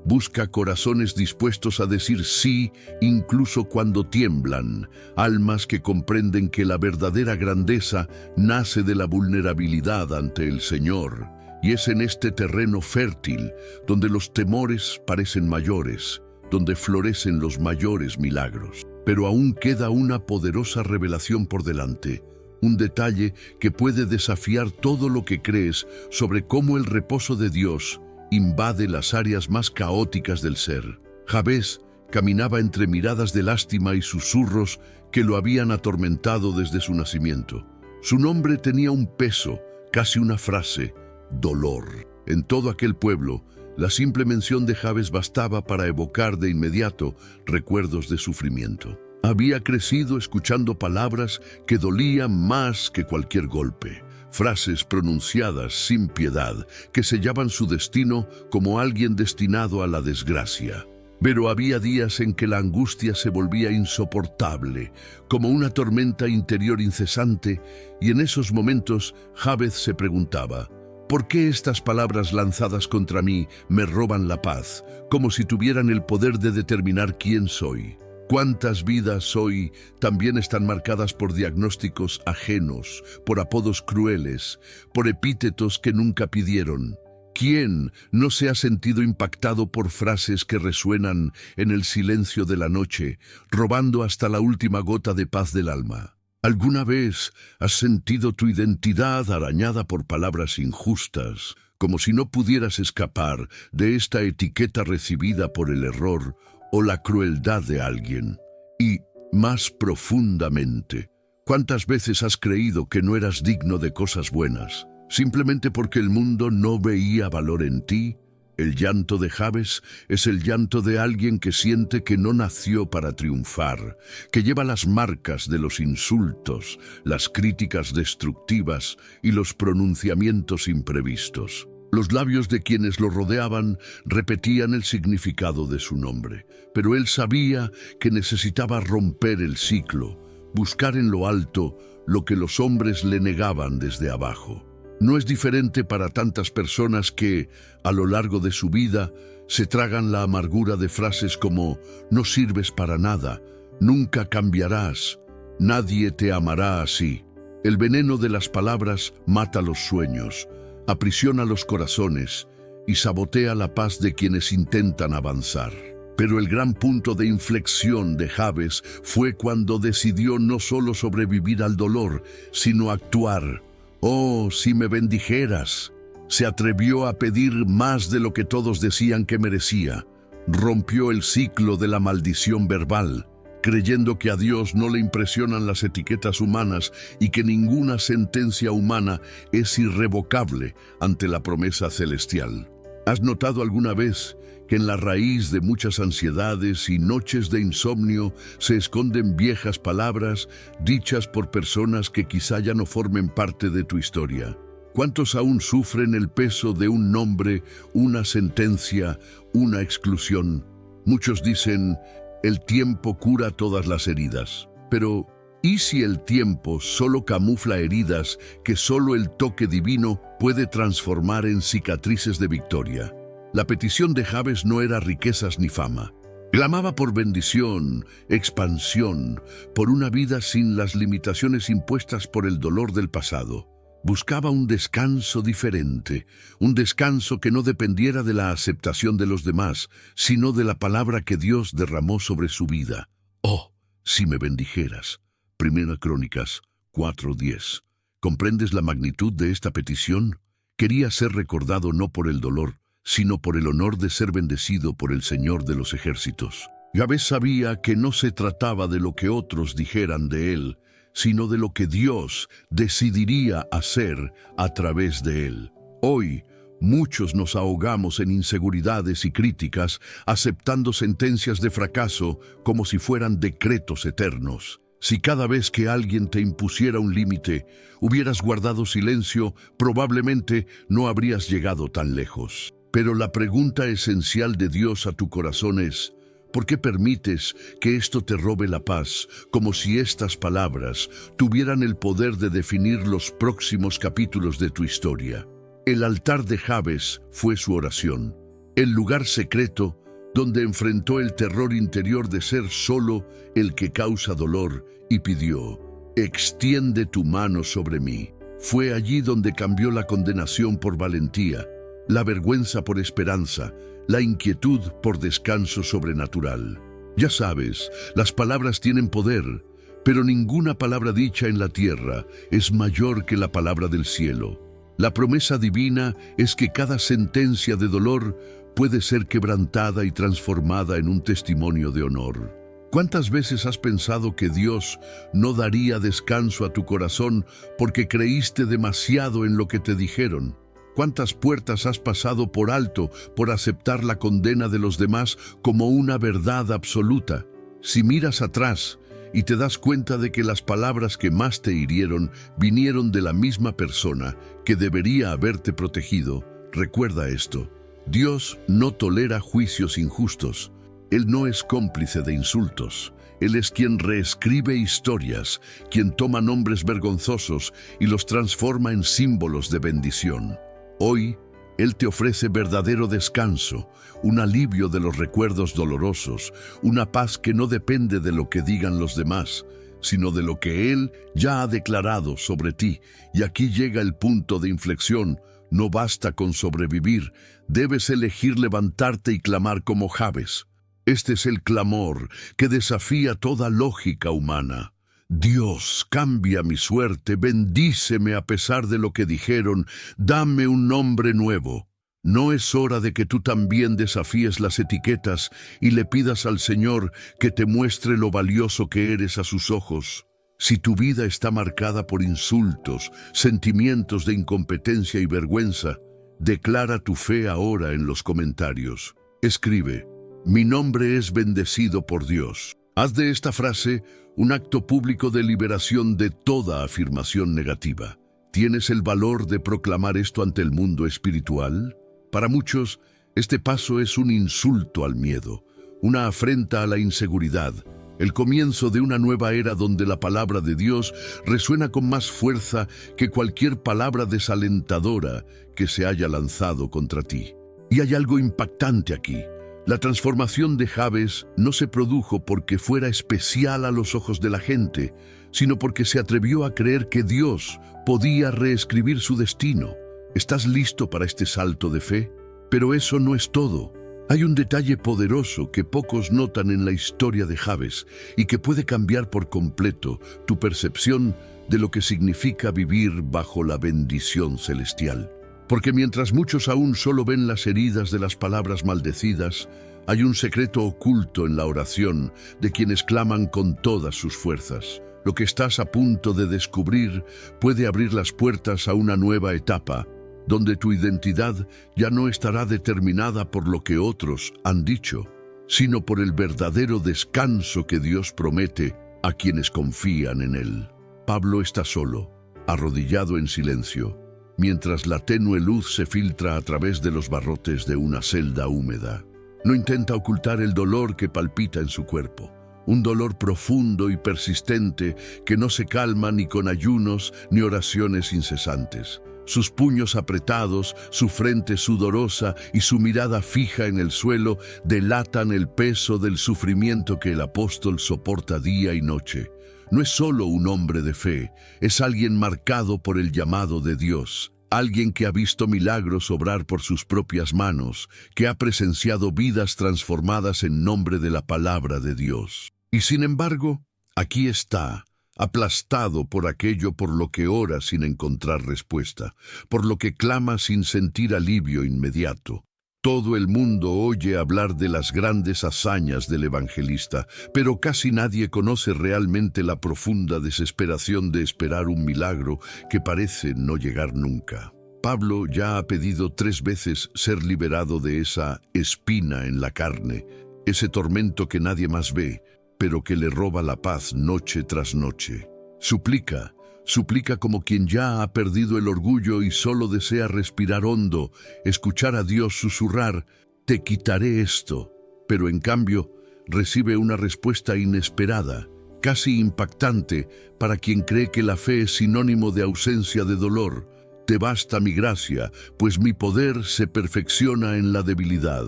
Busca corazones dispuestos a decir sí, incluso cuando tiemblan, almas que comprenden que la verdadera grandeza nace de la vulnerabilidad ante el Señor. Y es en este terreno fértil, donde los temores parecen mayores, donde florecen los mayores milagros. Pero aún queda una poderosa revelación por delante, un detalle que puede desafiar todo lo que crees sobre cómo el reposo de Dios invade las áreas más caóticas del ser. Jabez caminaba entre miradas de lástima y susurros que lo habían atormentado desde su nacimiento. Su nombre tenía un peso, casi una frase: dolor. En todo aquel pueblo, la simple mención de Jabez bastaba para evocar de inmediato recuerdos de sufrimiento. Había crecido escuchando palabras que dolían más que cualquier golpe. Frases pronunciadas sin piedad que sellaban su destino como alguien destinado a la desgracia. Pero había días en que la angustia se volvía insoportable, como una tormenta interior incesante, y en esos momentos Jabez se preguntaba: ¿por qué estas palabras lanzadas contra mí me roban la paz, como si tuvieran el poder de determinar quién soy? ¿Cuántas vidas hoy también están marcadas por diagnósticos ajenos, por apodos crueles, por epítetos que nunca pidieron? ¿Quién no se ha sentido impactado por frases que resuenan en el silencio de la noche, robando hasta la última gota de paz del alma? ¿Alguna vez has sentido tu identidad arañada por palabras injustas, como si no pudieras escapar de esta etiqueta recibida por el error o la crueldad de alguien? Y, más profundamente, ¿cuántas veces has creído que no eras digno de cosas buenas, simplemente porque el mundo no veía valor en ti? El llanto de Jabez es el llanto de alguien que siente que no nació para triunfar, que lleva las marcas de los insultos, las críticas destructivas y los pronunciamientos imprevistos. Los labios de quienes lo rodeaban repetían el significado de su nombre, pero él sabía que necesitaba romper el ciclo, buscar en lo alto lo que los hombres le negaban desde abajo. No es diferente para tantas personas que, a lo largo de su vida, se tragan la amargura de frases como: no sirves para nada, nunca cambiarás, nadie te amará así. El veneno de las palabras mata los sueños, aprisiona los corazones y sabotea la paz de quienes intentan avanzar. Pero el gran punto de inflexión de Jabez fue cuando decidió no solo sobrevivir al dolor, sino actuar. «Oh, si me bendijeras». Se atrevió a pedir más de lo que todos decían que merecía. Rompió el ciclo de la maldición verbal, creyendo que a Dios no le impresionan las etiquetas humanas y que ninguna sentencia humana es irrevocable ante la promesa celestial. ¿Has notado alguna vez que en la raíz de muchas ansiedades y noches de insomnio se esconden viejas palabras dichas por personas que quizá ya no formen parte de tu historia? ¿Cuántos aún sufren el peso de un nombre, una sentencia, una exclusión? Muchos dicen: el tiempo cura todas las heridas. Pero, ¿Y si el tiempo solo camufla heridas que solo el toque divino puede transformar en cicatrices de victoria? La petición de Jabes no era riquezas ni fama. Clamaba por bendición, expansión, por una vida sin las limitaciones impuestas por el dolor del pasado. Buscaba un descanso diferente, un descanso que no dependiera de la aceptación de los demás, sino de la palabra que Dios derramó sobre su vida. «Oh, si me bendijeras». Primera Crónicas 4:10. ¿Comprendes la magnitud de esta petición? Quería ser recordado no por el dolor, sino por el honor de ser bendecido por el Señor de los ejércitos. Jabes sabía que no se trataba de lo que otros dijeran de él, sino de lo que Dios decidiría hacer a través de él. Hoy, muchos nos ahogamos en inseguridades y críticas, aceptando sentencias de fracaso como si fueran decretos eternos. Si cada vez que alguien te impusiera un límite, hubieras guardado silencio, probablemente no habrías llegado tan lejos. Pero la pregunta esencial de Dios a tu corazón es: ¿por qué permites que esto te robe la paz, como si estas palabras tuvieran el poder de definir los próximos capítulos de tu historia? El altar de Jabes fue su oración, el lugar secreto donde enfrentó el terror interior de ser solo el que causa dolor y pidió: «Extiende tu mano sobre mí». Fue allí donde cambió la condenación por valentía, la vergüenza por esperanza, la inquietud por descanso sobrenatural. Ya sabes, las palabras tienen poder, pero ninguna palabra dicha en la tierra es mayor que la palabra del cielo. La promesa divina es que cada sentencia de dolor puede ser quebrantada y transformada en un testimonio de honor. ¿Cuántas veces has pensado que Dios no daría descanso a tu corazón porque creíste demasiado en lo que te dijeron? ¿Cuántas puertas has pasado por alto por aceptar la condena de los demás como una verdad absoluta? Si miras atrás y te das cuenta de que las palabras que más te hirieron vinieron de la misma persona que debería haberte protegido, recuerda esto: Dios no tolera juicios injustos. Él no es cómplice de insultos. Él es quien reescribe historias, quien toma nombres vergonzosos y los transforma en símbolos de bendición. Hoy, Él te ofrece verdadero descanso, un alivio de los recuerdos dolorosos, una paz que no depende de lo que digan los demás, sino de lo que Él ya ha declarado sobre ti. Y aquí llega el punto de inflexión. No basta con sobrevivir, debes elegir levantarte y clamar como Jabes. Este es el clamor que desafía toda lógica humana. Dios, cambia mi suerte, bendíceme a pesar de lo que dijeron, dame un nombre nuevo. ¿No es hora de que tú también desafíes las etiquetas y le pidas al Señor que te muestre lo valioso que eres a sus ojos? Si tu vida está marcada por insultos, sentimientos de incompetencia y vergüenza, declara tu fe ahora en los comentarios. Escribe: «Mi nombre es bendecido por Dios». Haz de esta frase un acto público de liberación de toda afirmación negativa. ¿Tienes el valor de proclamar esto ante el mundo espiritual? Para muchos, este paso es un insulto al miedo, una afrenta a la inseguridad, el comienzo de una nueva era donde la palabra de Dios resuena con más fuerza que cualquier palabra desalentadora que se haya lanzado contra ti. Y hay algo impactante aquí. La transformación de Jabes no se produjo porque fuera especial a los ojos de la gente, sino porque se atrevió a creer que Dios podía reescribir su destino. ¿Estás listo para este salto de fe? Pero eso no es todo. Hay un detalle poderoso que pocos notan en la historia de Jabes y que puede cambiar por completo tu percepción de lo que significa vivir bajo la bendición celestial. Porque mientras muchos aún solo ven las heridas de las palabras maldecidas, hay un secreto oculto en la oración de quienes claman con todas sus fuerzas. Lo que estás a punto de descubrir puede abrir las puertas a una nueva etapa, donde tu identidad ya no estará determinada por lo que otros han dicho, sino por el verdadero descanso que Dios promete a quienes confían en Él. Pablo está solo, arrodillado en silencio, mientras la tenue luz se filtra a través de los barrotes de una celda húmeda. No intenta ocultar el dolor que palpita en su cuerpo. un dolor profundo y persistente que no se calma ni con ayunos ni oraciones incesantes. Sus puños apretados, su frente sudorosa y su mirada fija en el suelo delatan el peso del sufrimiento que el apóstol soporta día y noche. No es solo un hombre de fe, es alguien marcado por el llamado de Dios, alguien que ha visto milagros obrar por sus propias manos, que ha presenciado vidas transformadas en nombre de la palabra de Dios. Y sin embargo, aquí está, aplastado por aquello por lo que ora sin encontrar respuesta, por lo que clama sin sentir alivio inmediato. Todo el mundo oye hablar de las grandes hazañas del evangelista, pero casi nadie conoce realmente la profunda desesperación de esperar un milagro que parece no llegar nunca. Pablo ya ha pedido 3 veces ser liberado de esa espina en la carne, ese tormento que nadie más ve, pero que le roba la paz noche tras noche. Suplica como quien ya ha perdido el orgullo y solo desea respirar hondo, escuchar a Dios susurrar, «Te quitaré esto», pero en cambio recibe una respuesta inesperada, casi impactante para quien cree que la fe es sinónimo de ausencia de dolor. «Te basta mi gracia, pues mi poder se perfecciona en la debilidad».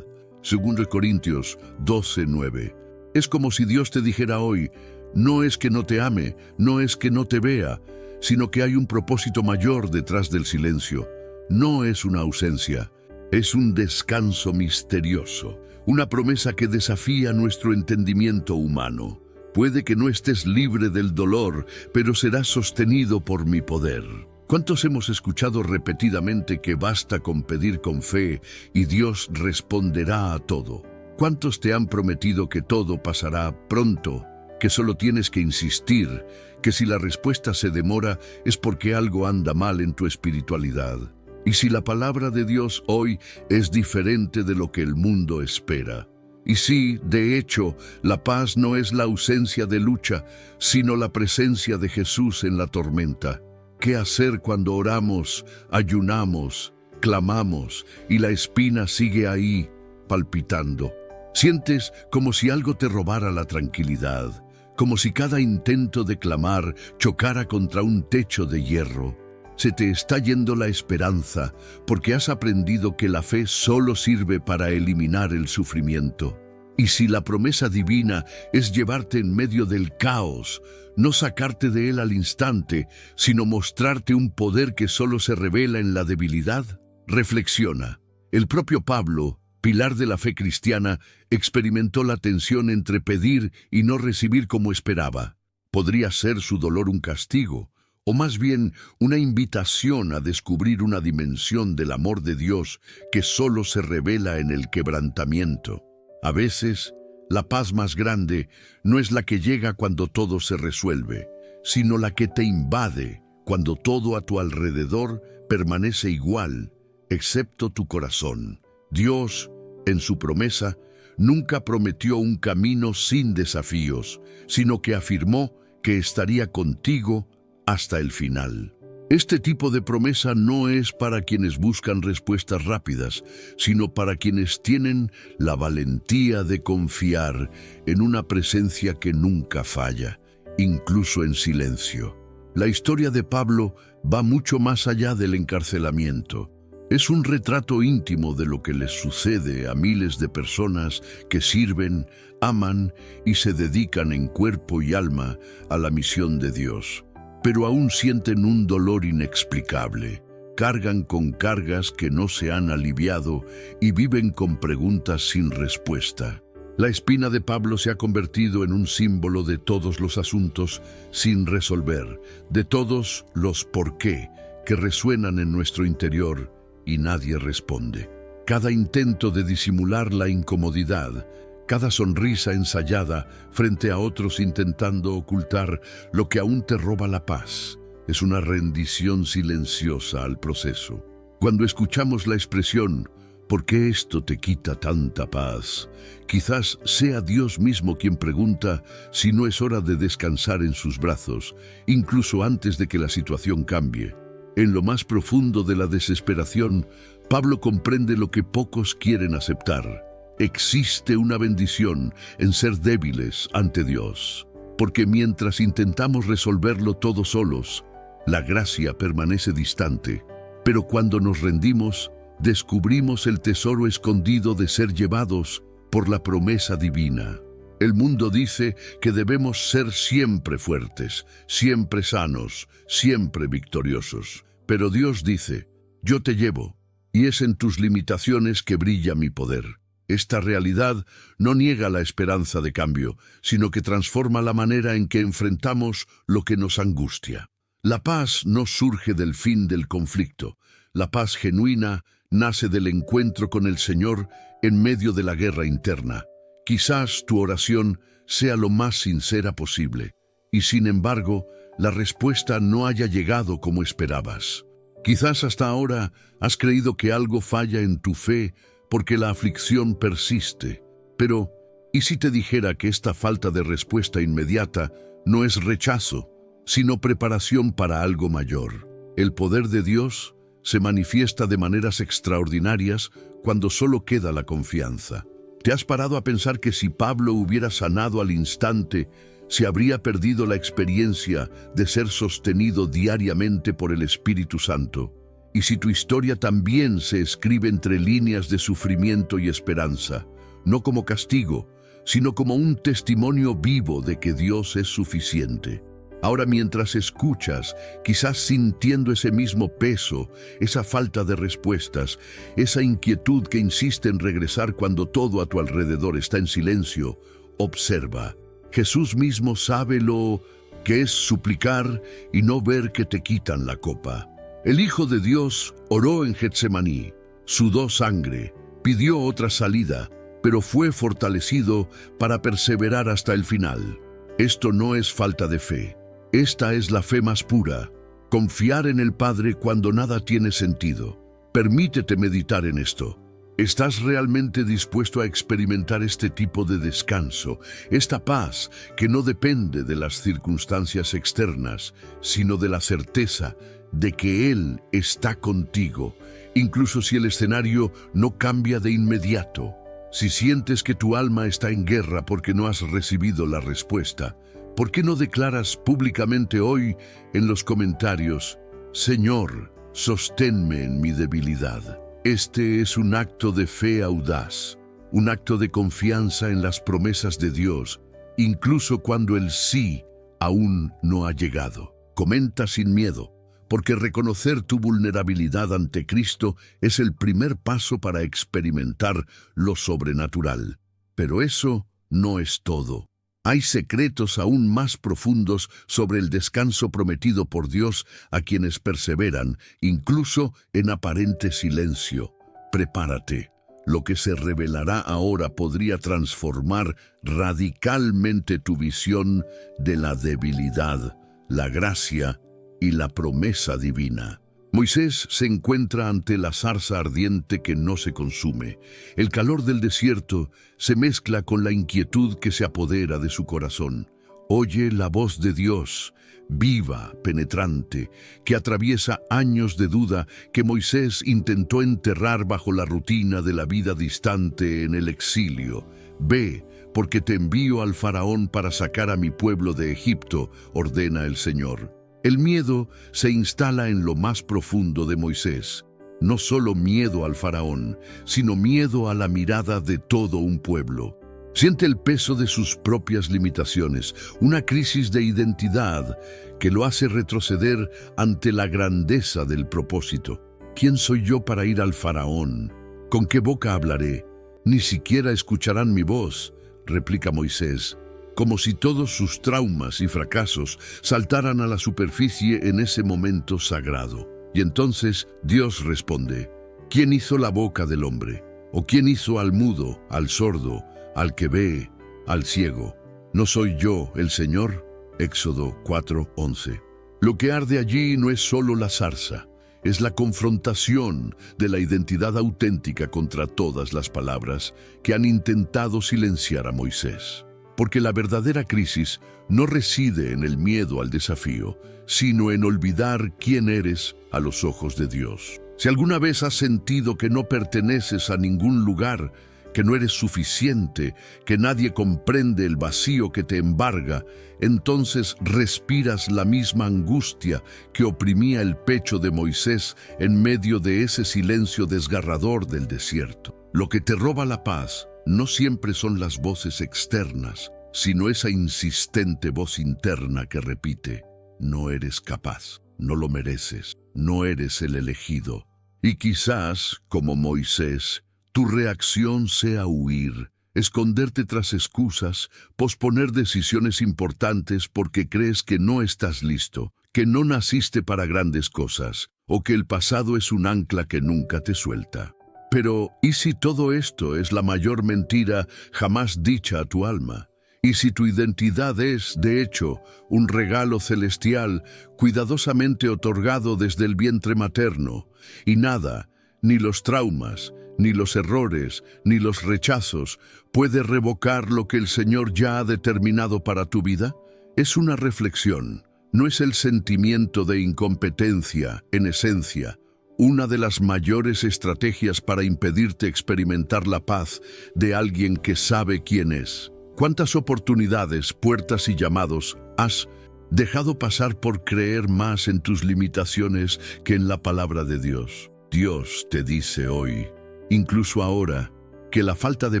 2 Corintios 12:9. Es como si Dios te dijera hoy, no es que no te ame, no es que no te vea, sino que hay un propósito mayor detrás del silencio. No es una ausencia, es un descanso misterioso, una promesa que desafía nuestro entendimiento humano. Puede que no estés libre del dolor, pero serás sostenido por mi poder. ¿Cuántos hemos escuchado repetidamente que basta con pedir con fe y Dios responderá a todo? ¿Cuántos te han prometido que todo pasará pronto, que solo tienes que insistir, que si la respuesta se demora es porque algo anda mal en tu espiritualidad? Y si la palabra de Dios hoy es diferente de lo que el mundo espera. Y sí, de hecho, la paz no es la ausencia de lucha, sino la presencia de Jesús en la tormenta. ¿Qué hacer cuando oramos, ayunamos, clamamos y la espina sigue ahí, palpitando? Sientes como si algo te robara la tranquilidad, como si cada intento de clamar chocara contra un techo de hierro. Se te está yendo la esperanza porque has aprendido que la fe solo sirve para eliminar el sufrimiento. Y si la promesa divina es llevarte en medio del caos, no sacarte de él al instante, sino mostrarte un poder que solo se revela en la debilidad, reflexiona. El propio Pablo, pilar de la fe cristiana, experimentó la tensión entre pedir y no recibir como esperaba. ¿Podría ser su dolor un castigo, o más bien una invitación a descubrir una dimensión del amor de Dios que solo se revela en el quebrantamiento? A veces, la paz más grande no es la que llega cuando todo se resuelve, sino la que te invade cuando todo a tu alrededor permanece igual, excepto tu corazón. Dios, en su promesa, nunca prometió un camino sin desafíos, sino que afirmó que estaría contigo hasta el final. Este tipo de promesa no es para quienes buscan respuestas rápidas, sino para quienes tienen la valentía de confiar en una presencia que nunca falla, incluso en silencio. La historia de Pablo va mucho más allá del encarcelamiento. Es un retrato íntimo de lo que les sucede a miles de personas que sirven, aman y se dedican en cuerpo y alma a la misión de Dios. Pero aún sienten un dolor inexplicable, cargan con cargas que no se han aliviado y viven con preguntas sin respuesta. La espina de Pablo se ha convertido en un símbolo de todos los asuntos sin resolver, de todos los por qué que resuenan en nuestro interior y nadie responde. Cada intento de disimular la incomodidad, cada sonrisa ensayada frente a otros intentando ocultar lo que aún te roba la paz, es una rendición silenciosa al proceso. Cuando escuchamos la expresión, ¿por qué esto te quita tanta paz?, quizás sea Dios mismo quien pregunta si no es hora de descansar en sus brazos, incluso antes de que la situación cambie. En lo más profundo de la desesperación, Pablo comprende lo que pocos quieren aceptar. Existe una bendición en ser débiles ante Dios, porque mientras intentamos resolverlo todos solos, la gracia permanece distante. Pero cuando nos rendimos, descubrimos el tesoro escondido de ser llevados por la promesa divina. El mundo dice que debemos ser siempre fuertes, siempre sanos, siempre victoriosos. Pero Dios dice, yo te llevo, y es en tus limitaciones que brilla mi poder. Esta realidad no niega la esperanza de cambio, sino que transforma la manera en que enfrentamos lo que nos angustia. La paz no surge del fin del conflicto. La paz genuina nace del encuentro con el Señor en medio de la guerra interna. Quizás tu oración sea lo más sincera posible, y sin embargo, la respuesta no haya llegado como esperabas. Quizás hasta ahora has creído que algo falla en tu fe porque la aflicción persiste. Pero, ¿y si te dijera que esta falta de respuesta inmediata no es rechazo, sino preparación para algo mayor? El poder de Dios se manifiesta de maneras extraordinarias cuando solo queda la confianza. ¿Te has parado a pensar que si Pablo hubiera sanado al instante, se habría perdido la experiencia de ser sostenido diariamente por el Espíritu Santo? Y si tu historia también se escribe entre líneas de sufrimiento y esperanza, no como castigo, sino como un testimonio vivo de que Dios es suficiente. Ahora, mientras escuchas, quizás sintiendo ese mismo peso, esa falta de respuestas, esa inquietud que insiste en regresar cuando todo a tu alrededor está en silencio, observa. Jesús mismo sabe lo que es suplicar y no ver que te quitan la copa. El Hijo de Dios oró en Getsemaní, sudó sangre, pidió otra salida, pero fue fortalecido para perseverar hasta el final. Esto no es falta de fe. Esta es la fe más pura, confiar en el Padre cuando nada tiene sentido. Permítete meditar en esto. ¿Estás realmente dispuesto a experimentar este tipo de descanso, esta paz que no depende de las circunstancias externas, sino de la certeza de que Él está contigo, incluso si el escenario no cambia de inmediato? Si sientes que tu alma está en guerra porque no has recibido la respuesta, ¿por qué no declaras públicamente hoy en los comentarios, Señor, sosténme en mi debilidad? Este es un acto de fe audaz, un acto de confianza en las promesas de Dios, incluso cuando el sí aún no ha llegado. Comenta sin miedo, porque reconocer tu vulnerabilidad ante Cristo es el primer paso para experimentar lo sobrenatural. Pero eso no es todo. Hay secretos aún más profundos sobre el descanso prometido por Dios a quienes perseveran, incluso en aparente silencio. Prepárate. Lo que se revelará ahora podría transformar radicalmente tu visión de la debilidad, la gracia y la promesa divina. Moisés se encuentra ante la zarza ardiente que no se consume. El calor del desierto se mezcla con la inquietud que se apodera de su corazón. Oye la voz de Dios, viva, penetrante, que atraviesa años de duda que Moisés intentó enterrar bajo la rutina de la vida distante en el exilio. Ve, porque te envío al faraón para sacar a mi pueblo de Egipto, ordena el Señor. El miedo se instala en lo más profundo de Moisés. No solo miedo al faraón, sino miedo a la mirada de todo un pueblo. Siente el peso de sus propias limitaciones, una crisis de identidad que lo hace retroceder ante la grandeza del propósito. ¿Quién soy yo para ir al faraón? ¿Con qué boca hablaré? Ni siquiera escucharán mi voz, replica Moisés, como si todos sus traumas y fracasos saltaran a la superficie en ese momento sagrado. Y entonces Dios responde, ¿quién hizo la boca del hombre? ¿O quién hizo al mudo, al sordo, al que ve, al ciego? ¿No soy yo el Señor? Éxodo 4:11. Lo que arde allí no es solo la zarza, es la confrontación de la identidad auténtica contra todas las palabras que han intentado silenciar a Moisés. Porque la verdadera crisis no reside en el miedo al desafío, sino en olvidar quién eres a los ojos de Dios. Si alguna vez has sentido que no perteneces a ningún lugar, que no eres suficiente, que nadie comprende el vacío que te embarga, entonces respiras la misma angustia que oprimía el pecho de Moisés en medio de ese silencio desgarrador del desierto. Lo que te roba la paz no siempre son las voces externas, sino esa insistente voz interna que repite: no eres capaz, no lo mereces, no eres el elegido. Y quizás, como Moisés, tu reacción sea huir, esconderte tras excusas, posponer decisiones importantes porque crees que no estás listo, que no naciste para grandes cosas, o que el pasado es un ancla que nunca te suelta. Pero, ¿y si todo esto es la mayor mentira jamás dicha a tu alma? ¿Y si tu identidad es, de hecho, un regalo celestial cuidadosamente otorgado desde el vientre materno, y nada, ni los traumas, ni los errores, ni los rechazos, puede revocar lo que el Señor ya ha determinado para tu vida? Es una reflexión, no es el sentimiento de incompetencia, en esencia, una de las mayores estrategias para impedirte experimentar la paz de alguien que sabe quién es. ¿Cuántas oportunidades, puertas y llamados has dejado pasar por creer más en tus limitaciones que en la palabra de Dios? Dios te dice hoy, incluso ahora, que la falta de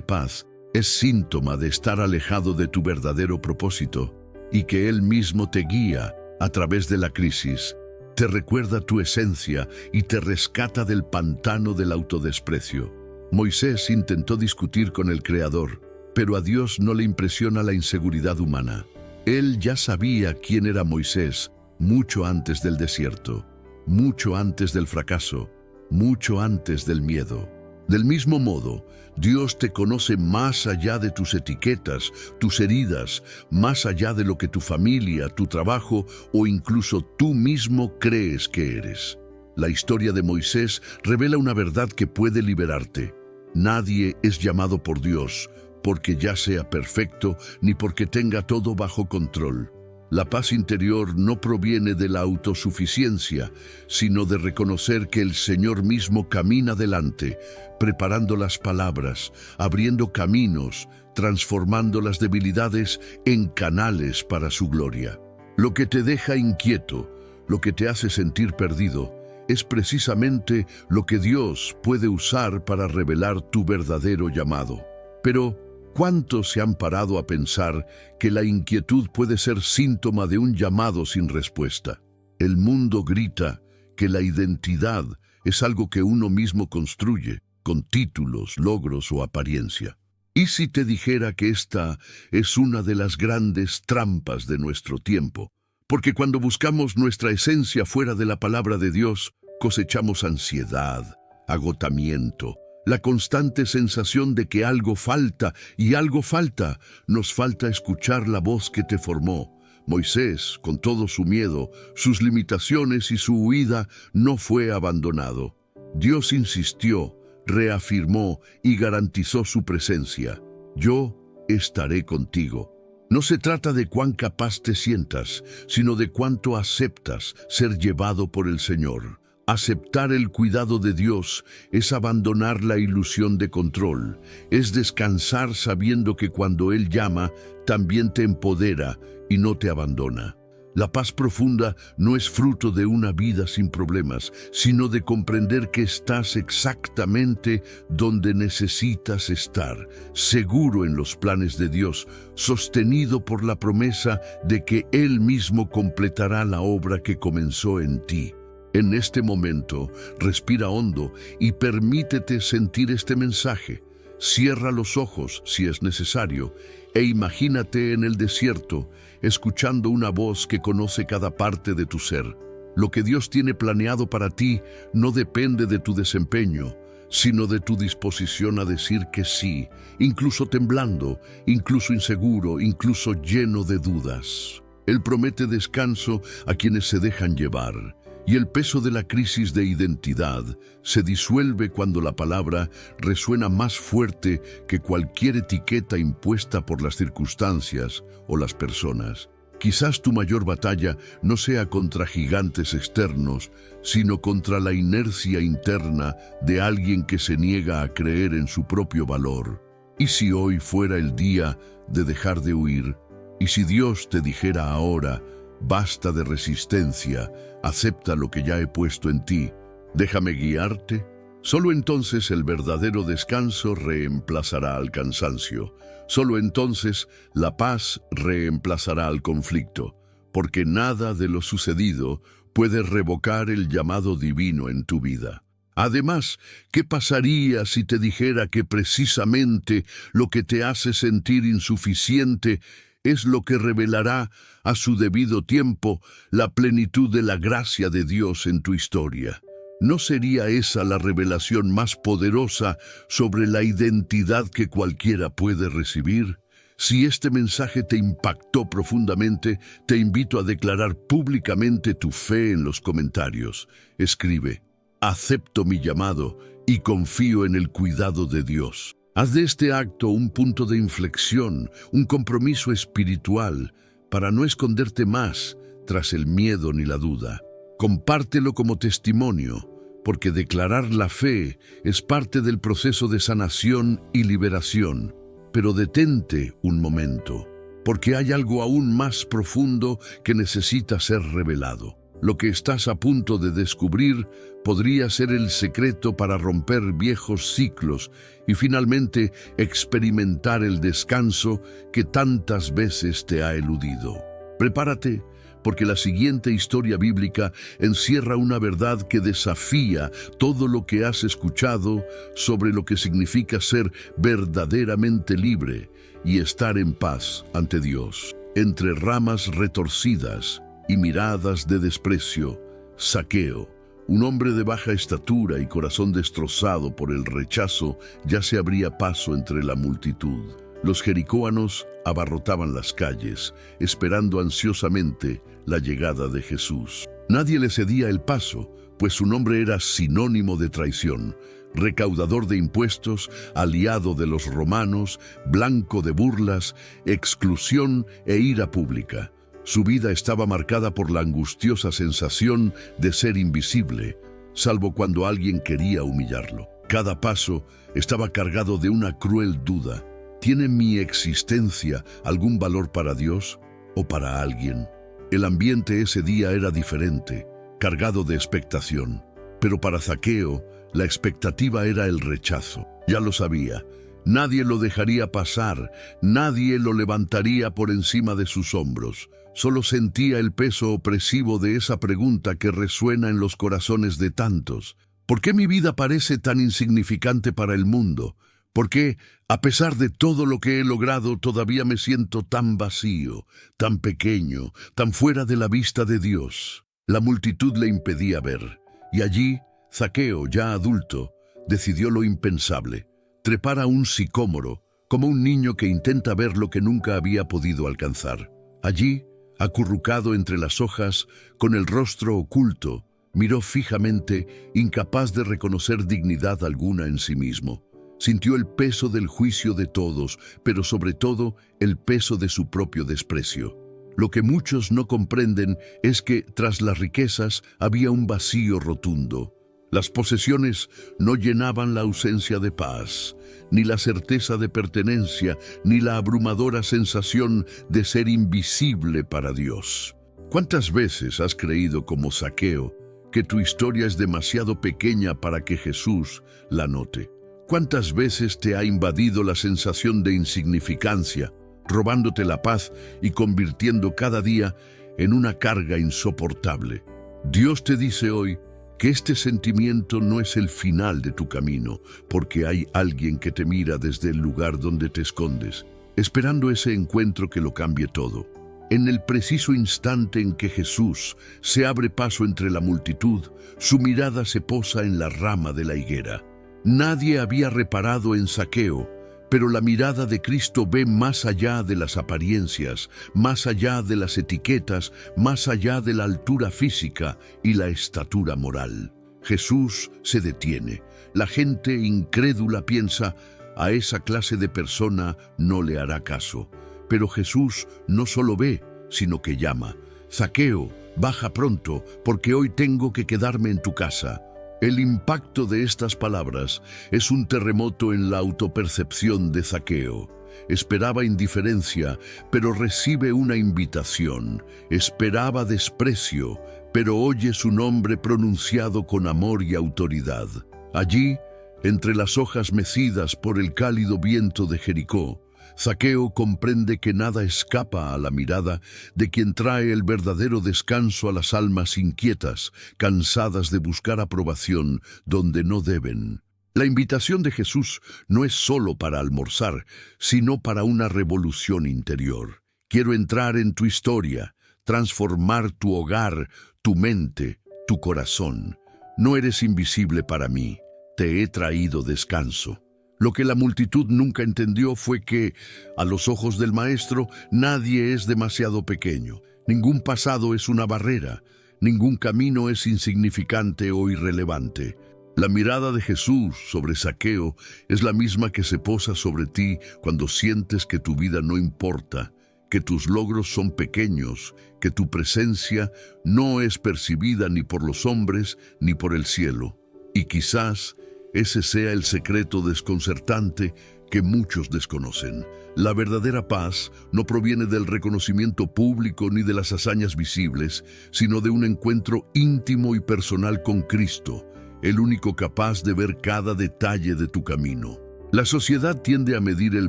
paz es síntoma de estar alejado de tu verdadero propósito y que Él mismo te guía a través de la crisis, te recuerda tu esencia y te rescata del pantano del autodesprecio. Moisés intentó discutir con el Creador, pero a Dios no le impresiona la inseguridad humana. Él ya sabía quién era Moisés mucho antes del desierto, mucho antes del fracaso, mucho antes del miedo. Del mismo modo, Dios te conoce más allá de tus etiquetas, tus heridas, más allá de lo que tu familia, tu trabajo o incluso tú mismo crees que eres. La historia de Moisés revela una verdad que puede liberarte. Nadie es llamado por Dios porque ya sea perfecto ni porque tenga todo bajo control. La paz interior no proviene de la autosuficiencia, sino de reconocer que el Señor mismo camina delante, preparando las palabras, abriendo caminos, transformando las debilidades en canales para su gloria. Lo que te deja inquieto, lo que te hace sentir perdido, es precisamente lo que Dios puede usar para revelar tu verdadero llamado. Pero, ¿cuántos se han parado a pensar que la inquietud puede ser síntoma de un llamado sin respuesta? El mundo grita que la identidad es algo que uno mismo construye, con títulos, logros o apariencia. ¿Y si te dijera que esta es una de las grandes trampas de nuestro tiempo? Porque cuando buscamos nuestra esencia fuera de la palabra de Dios, cosechamos ansiedad, agotamiento, la constante sensación de que algo falta y algo falta. Nos falta escuchar la voz que te formó. Moisés, con todo su miedo, sus limitaciones y su huida, no fue abandonado. Dios insistió, reafirmó y garantizó su presencia. Yo estaré contigo. No se trata de cuán capaz te sientas, sino de cuánto aceptas ser llevado por el Señor. Aceptar el cuidado de Dios es abandonar la ilusión de control, es descansar sabiendo que cuando Él llama, también te empodera y no te abandona. La paz profunda no es fruto de una vida sin problemas, sino de comprender que estás exactamente donde necesitas estar, seguro en los planes de Dios, sostenido por la promesa de que Él mismo completará la obra que comenzó en ti. En este momento, respira hondo y permítete sentir este mensaje. Cierra los ojos si es necesario e imagínate en el desierto, escuchando una voz que conoce cada parte de tu ser. Lo que Dios tiene planeado para ti no depende de tu desempeño, sino de tu disposición a decir que sí, incluso temblando, incluso inseguro, incluso lleno de dudas. Él promete descanso a quienes se dejan llevar. Y el peso de la crisis de identidad se disuelve cuando la palabra resuena más fuerte que cualquier etiqueta impuesta por las circunstancias o las personas. Quizás tu mayor batalla no sea contra gigantes externos, sino contra la inercia interna de alguien que se niega a creer en su propio valor. ¿Y si hoy fuera el día de dejar de huir? ¿Y si Dios te dijera ahora, basta de resistencia, acepta lo que ya he puesto en ti, déjame guiarte? Solo entonces el verdadero descanso reemplazará al cansancio. Solo entonces la paz reemplazará al conflicto, porque nada de lo sucedido puede revocar el llamado divino en tu vida. Además, ¿qué pasaría si te dijera que precisamente lo que te hace sentir insuficiente es lo que revelará a su debido tiempo la plenitud de la gracia de Dios en tu historia? ¿No sería esa la revelación más poderosa sobre la identidad que cualquiera puede recibir? Si este mensaje te impactó profundamente, te invito a declarar públicamente tu fe en los comentarios. Escribe: acepto mi llamado y confío en el cuidado de Dios. Haz de este acto un punto de inflexión, un compromiso espiritual, para no esconderte más tras el miedo ni la duda. Compártelo como testimonio, porque declarar la fe es parte del proceso de sanación y liberación. Pero detente un momento, porque hay algo aún más profundo que necesita ser revelado. Lo que estás a punto de descubrir podría ser el secreto para romper viejos ciclos y finalmente experimentar el descanso que tantas veces te ha eludido. Prepárate, porque la siguiente historia bíblica encierra una verdad que desafía todo lo que has escuchado sobre lo que significa ser verdaderamente libre y estar en paz ante Dios. Entre ramas retorcidas y miradas de desprecio, Zaqueo, un hombre de baja estatura y corazón destrozado por el rechazo, ya se abría paso entre la multitud. Los jericóanos abarrotaban las calles, esperando ansiosamente la llegada de Jesús. Nadie le cedía el paso, pues su nombre era sinónimo de traición, recaudador de impuestos, aliado de los romanos, blanco de burlas, exclusión e ira pública. Su vida estaba marcada por la angustiosa sensación de ser invisible, salvo cuando alguien quería humillarlo. Cada paso estaba cargado de una cruel duda. ¿Tiene mi existencia algún valor para Dios o para alguien? El ambiente ese día era diferente, cargado de expectación. Pero para Zaqueo, la expectativa era el rechazo. Ya lo sabía. Nadie lo dejaría pasar, nadie lo levantaría por encima de sus hombros. Solo sentía el peso opresivo de esa pregunta que resuena en los corazones de tantos. ¿Por qué mi vida parece tan insignificante para el mundo? ¿Por qué, a pesar de todo lo que he logrado, todavía me siento tan vacío, tan pequeño, tan fuera de la vista de Dios? La multitud le impedía ver, y allí, Zaqueo, ya adulto, decidió lo impensable: trepar a un sicómoro, como un niño que intenta ver lo que nunca había podido alcanzar. Allí, acurrucado entre las hojas, con el rostro oculto, miró fijamente, incapaz de reconocer dignidad alguna en sí mismo. Sintió el peso del juicio de todos, pero sobre todo el peso de su propio desprecio. Lo que muchos no comprenden es que tras las riquezas había un vacío rotundo. Las posesiones no llenaban la ausencia de paz, ni la certeza de pertenencia, ni la abrumadora sensación de ser invisible para Dios. ¿Cuántas veces has creído, como Zaqueo, que tu historia es demasiado pequeña para que Jesús la note? ¿Cuántas veces te ha invadido la sensación de insignificancia, robándote la paz y convirtiendo cada día en una carga insoportable? Dios te dice hoy que este sentimiento no es el final de tu camino, porque hay alguien que te mira desde el lugar donde te escondes, esperando ese encuentro que lo cambie todo. En el preciso instante en que Jesús se abre paso entre la multitud, su mirada se posa en la rama de la higuera. Nadie había reparado en Zaqueo, pero la mirada de Cristo ve más allá de las apariencias, más allá de las etiquetas, más allá de la altura física y la estatura moral. Jesús se detiene. La gente incrédula piensa: a esa clase de persona no le hará caso. Pero Jesús no solo ve, sino que llama: Zaqueo, baja pronto, porque hoy tengo que quedarme en tu casa. El impacto de estas palabras es un terremoto en la autopercepción de Zaqueo. Esperaba indiferencia, pero recibe una invitación. Esperaba desprecio, pero oye su nombre pronunciado con amor y autoridad. Allí, entre las hojas mecidas por el cálido viento de Jericó, Zaqueo comprende que nada escapa a la mirada de quien trae el verdadero descanso a las almas inquietas, cansadas de buscar aprobación donde no deben. La invitación de Jesús no es solo para almorzar, sino para una revolución interior. Quiero entrar en tu historia, transformar tu hogar, tu mente, tu corazón. No eres invisible para mí, te he traído descanso. Lo que la multitud nunca entendió fue que, a los ojos del Maestro, nadie es demasiado pequeño. Ningún pasado es una barrera, ningún camino es insignificante o irrelevante. La mirada de Jesús sobre Zaqueo es la misma que se posa sobre ti cuando sientes que tu vida no importa, que tus logros son pequeños, que tu presencia no es percibida ni por los hombres ni por el cielo. Y quizás ese sea el secreto desconcertante que muchos desconocen. La verdadera paz no proviene del reconocimiento público ni de las hazañas visibles, sino de un encuentro íntimo y personal con Cristo, el único capaz de ver cada detalle de tu camino. La sociedad tiende a medir el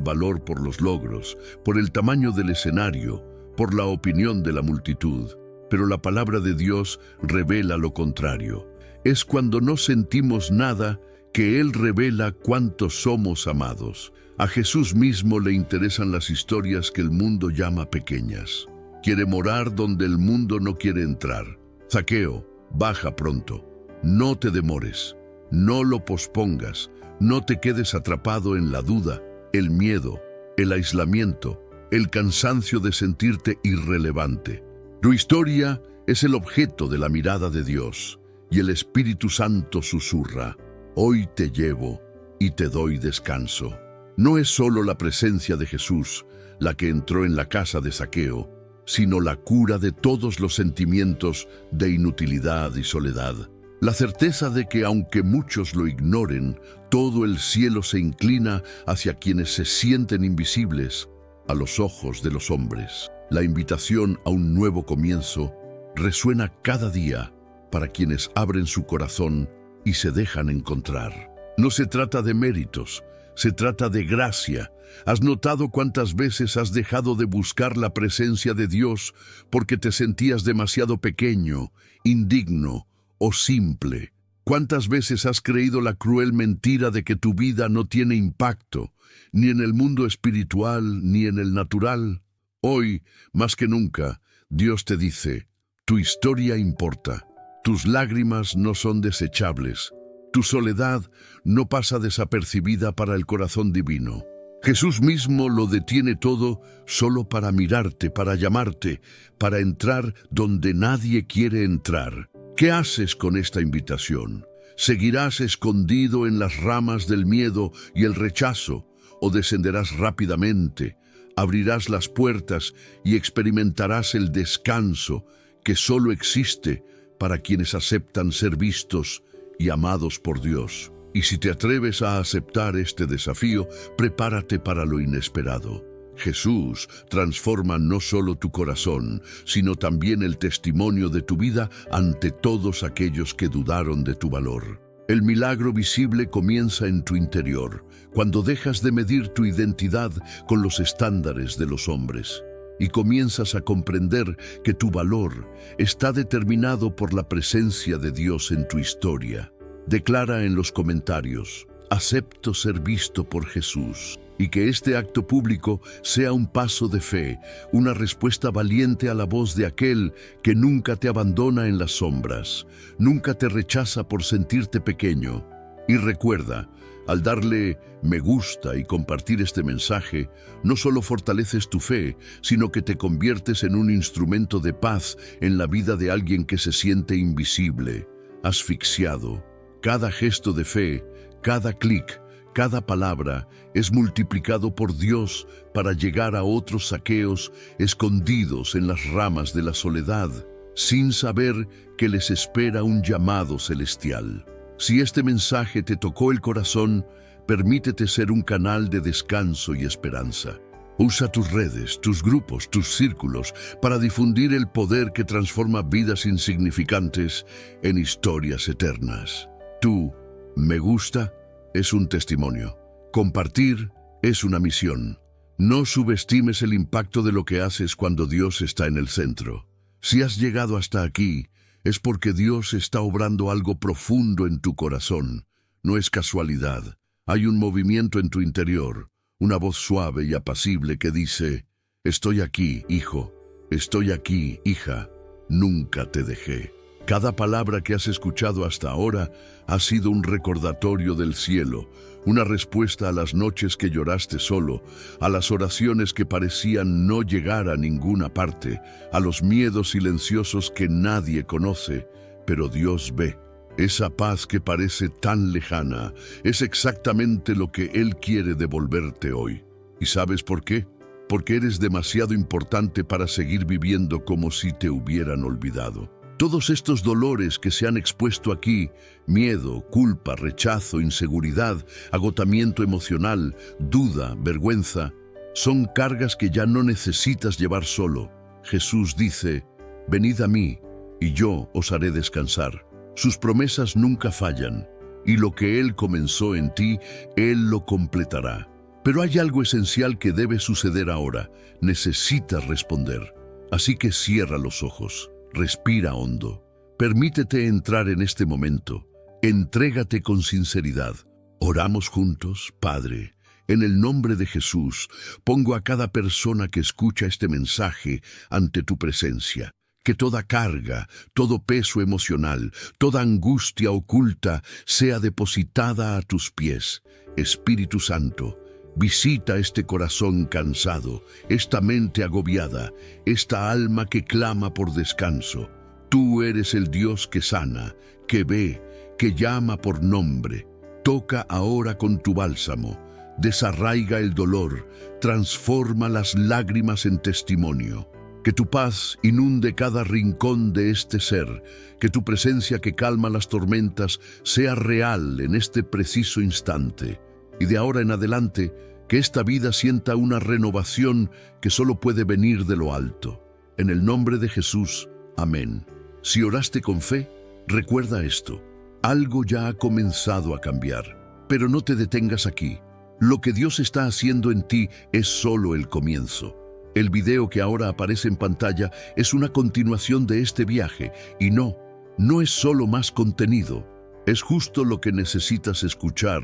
valor por los logros, por el tamaño del escenario, por la opinión de la multitud, pero la palabra de Dios revela lo contrario. Es cuando no sentimos nada que Él revela cuántos somos amados. A Jesús mismo le interesan las historias que el mundo llama pequeñas. Quiere morar donde el mundo no quiere entrar. Zaqueo, baja pronto. No te demores, no lo pospongas, no te quedes atrapado en la duda, el miedo, el aislamiento, el cansancio de sentirte irrelevante. Tu historia es el objeto de la mirada de Dios, y el Espíritu Santo susurra: hoy te llevo y te doy descanso. No es solo la presencia de Jesús la que entró en la casa de Zaqueo, sino la cura de todos los sentimientos de inutilidad y soledad. La certeza de que, aunque muchos lo ignoren, todo el cielo se inclina hacia quienes se sienten invisibles a los ojos de los hombres. La invitación a un nuevo comienzo resuena cada día para quienes abren su corazón y se dejan encontrar. No se trata de méritos, se trata de gracia. ¿Has notado cuántas veces has dejado de buscar la presencia de Dios porque te sentías demasiado pequeño, indigno o simple? ¿Cuántas veces has creído la cruel mentira de que tu vida no tiene impacto, ni en el mundo espiritual ni en el natural? Hoy, más que nunca, Dios te dice: tu historia importa. Tus lágrimas no son desechables. Tu soledad no pasa desapercibida para el corazón divino. Jesús mismo lo detiene todo solo para mirarte, para llamarte, para entrar donde nadie quiere entrar. ¿Qué haces con esta invitación? ¿Seguirás escondido en las ramas del miedo y el rechazo, o descenderás rápidamente, abrirás las puertas y experimentarás el descanso que solo existe para quienes aceptan ser vistos y amados por Dios? Y si te atreves a aceptar este desafío, prepárate para lo inesperado. Jesús transforma no solo tu corazón, sino también el testimonio de tu vida ante todos aquellos que dudaron de tu valor. El milagro visible comienza en tu interior, cuando dejas de medir tu identidad con los estándares de los hombres y comienzas a comprender que tu valor está determinado por la presencia de Dios en tu historia. Declara en los comentarios: acepto ser visto por Jesús. Y que este acto público sea un paso de fe, una respuesta valiente a la voz de aquel que nunca te abandona en las sombras, nunca te rechaza por sentirte pequeño. Y recuerda, al darle me gusta y compartir este mensaje, no solo fortaleces tu fe, sino que te conviertes en un instrumento de paz en la vida de alguien que se siente invisible, asfixiado. Cada gesto de fe, cada clic, Cada palabra es multiplicado por Dios para llegar a otros Zaqueos escondidos en las ramas de la soledad, sin saber que les espera un llamado celestial. Si este mensaje te tocó el corazón, permítete ser un canal de descanso y esperanza. Usa tus redes, tus grupos, tus círculos para difundir el poder que transforma vidas insignificantes en historias eternas. Tu me gusta es un testimonio. Compartir es una misión. No subestimes el impacto de lo que haces cuando Dios está en el centro. Si has llegado hasta aquí, es porque Dios está obrando algo profundo en tu corazón. No es casualidad. Hay un movimiento en tu interior, una voz suave y apacible que dice: estoy aquí, hijo, estoy aquí, hija, nunca te dejé. Cada palabra que has escuchado hasta ahora ha sido un recordatorio del cielo, una respuesta a las noches que lloraste solo, a las oraciones que parecían no llegar a ninguna parte, a los miedos silenciosos que nadie conoce, pero Dios ve. Esa paz que parece tan lejana es exactamente lo que Él quiere devolverte hoy. ¿Y sabes por qué? Porque eres demasiado importante para seguir viviendo como si te hubieran olvidado. Todos estos dolores que se han expuesto aquí, miedo, culpa, rechazo, inseguridad, agotamiento emocional, duda, vergüenza, son cargas que ya no necesitas llevar solo. Jesús dice: venid a mí, y yo os haré descansar. Sus promesas nunca fallan, y lo que Él comenzó en ti, Él lo completará. Pero hay algo esencial que debe suceder ahora. Necesitas responder. Así que cierra los ojos, respira hondo, permítete entrar en este momento, entrégate con sinceridad. Oramos juntos. Padre, en el nombre de Jesús, pongo a cada persona que escucha este mensaje ante tu presencia. Que toda carga, todo peso emocional, toda angustia oculta sea depositada a tus pies. Espíritu Santo, visita este corazón cansado, esta mente agobiada, esta alma que clama por descanso. Tú eres el Dios que sana, que ve, que llama por nombre. Toca ahora con tu bálsamo, desarraiga el dolor, transforma las lágrimas en testimonio. Que tu paz inunde cada rincón de este ser, que tu presencia que calma las tormentas sea real en este preciso instante. Y de ahora en adelante, que esta vida sienta una renovación que solo puede venir de lo alto. En el nombre de Jesús, amén. Si oraste con fe, recuerda esto: algo ya ha comenzado a cambiar. Pero no te detengas aquí. Lo que Dios está haciendo en ti es solo el comienzo. El video que ahora aparece en pantalla es una continuación de este viaje, y no es solo más contenido. Es justo lo que necesitas escuchar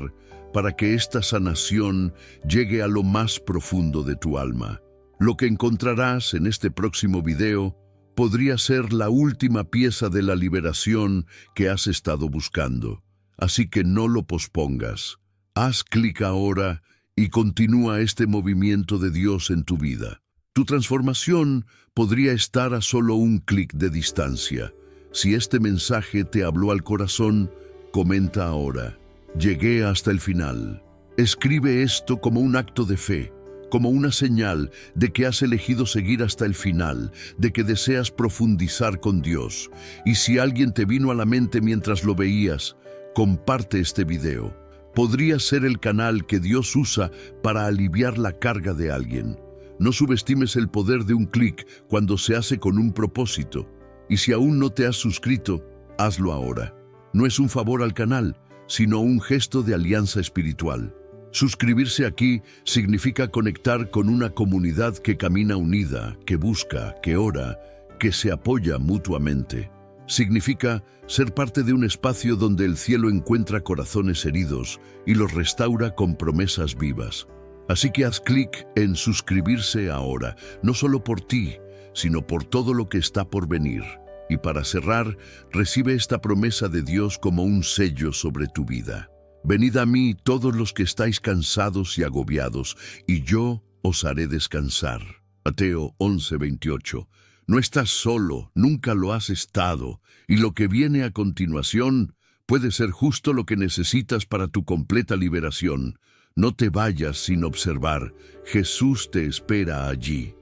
para que esta sanación llegue a lo más profundo de tu alma. Lo que encontrarás en este próximo video podría ser la última pieza de la liberación que has estado buscando. Así que no lo pospongas. Haz clic ahora y continúa este movimiento de Dios en tu vida. Tu transformación podría estar a solo un clic de distancia. Si este mensaje te habló al corazón, comenta ahora: llegué hasta el final. Escribe esto como un acto de fe, como una señal de que has elegido seguir hasta el final, de que deseas profundizar con Dios. Y si alguien te vino a la mente mientras lo veías, comparte este video. Podría ser el canal que Dios usa para aliviar la carga de alguien. No subestimes el poder de un clic cuando se hace con un propósito. Y si aún no te has suscrito, hazlo ahora. No es un favor al canal, sino un gesto de alianza espiritual. Suscribirse aquí significa conectar con una comunidad que camina unida, que busca, que ora, que se apoya mutuamente. Significa ser parte de un espacio donde el cielo encuentra corazones heridos y los restaura con promesas vivas. Así que haz clic en suscribirse ahora, no solo por ti, sino por todo lo que está por venir. Y para cerrar, recibe esta promesa de Dios como un sello sobre tu vida. Venid a mí todos los que estáis cansados y agobiados, y yo os haré descansar. Mateo 11:28. No estás solo, nunca lo has estado, y lo que viene a continuación puede ser justo lo que necesitas para tu completa liberación. No te vayas sin observar. Jesús te espera allí.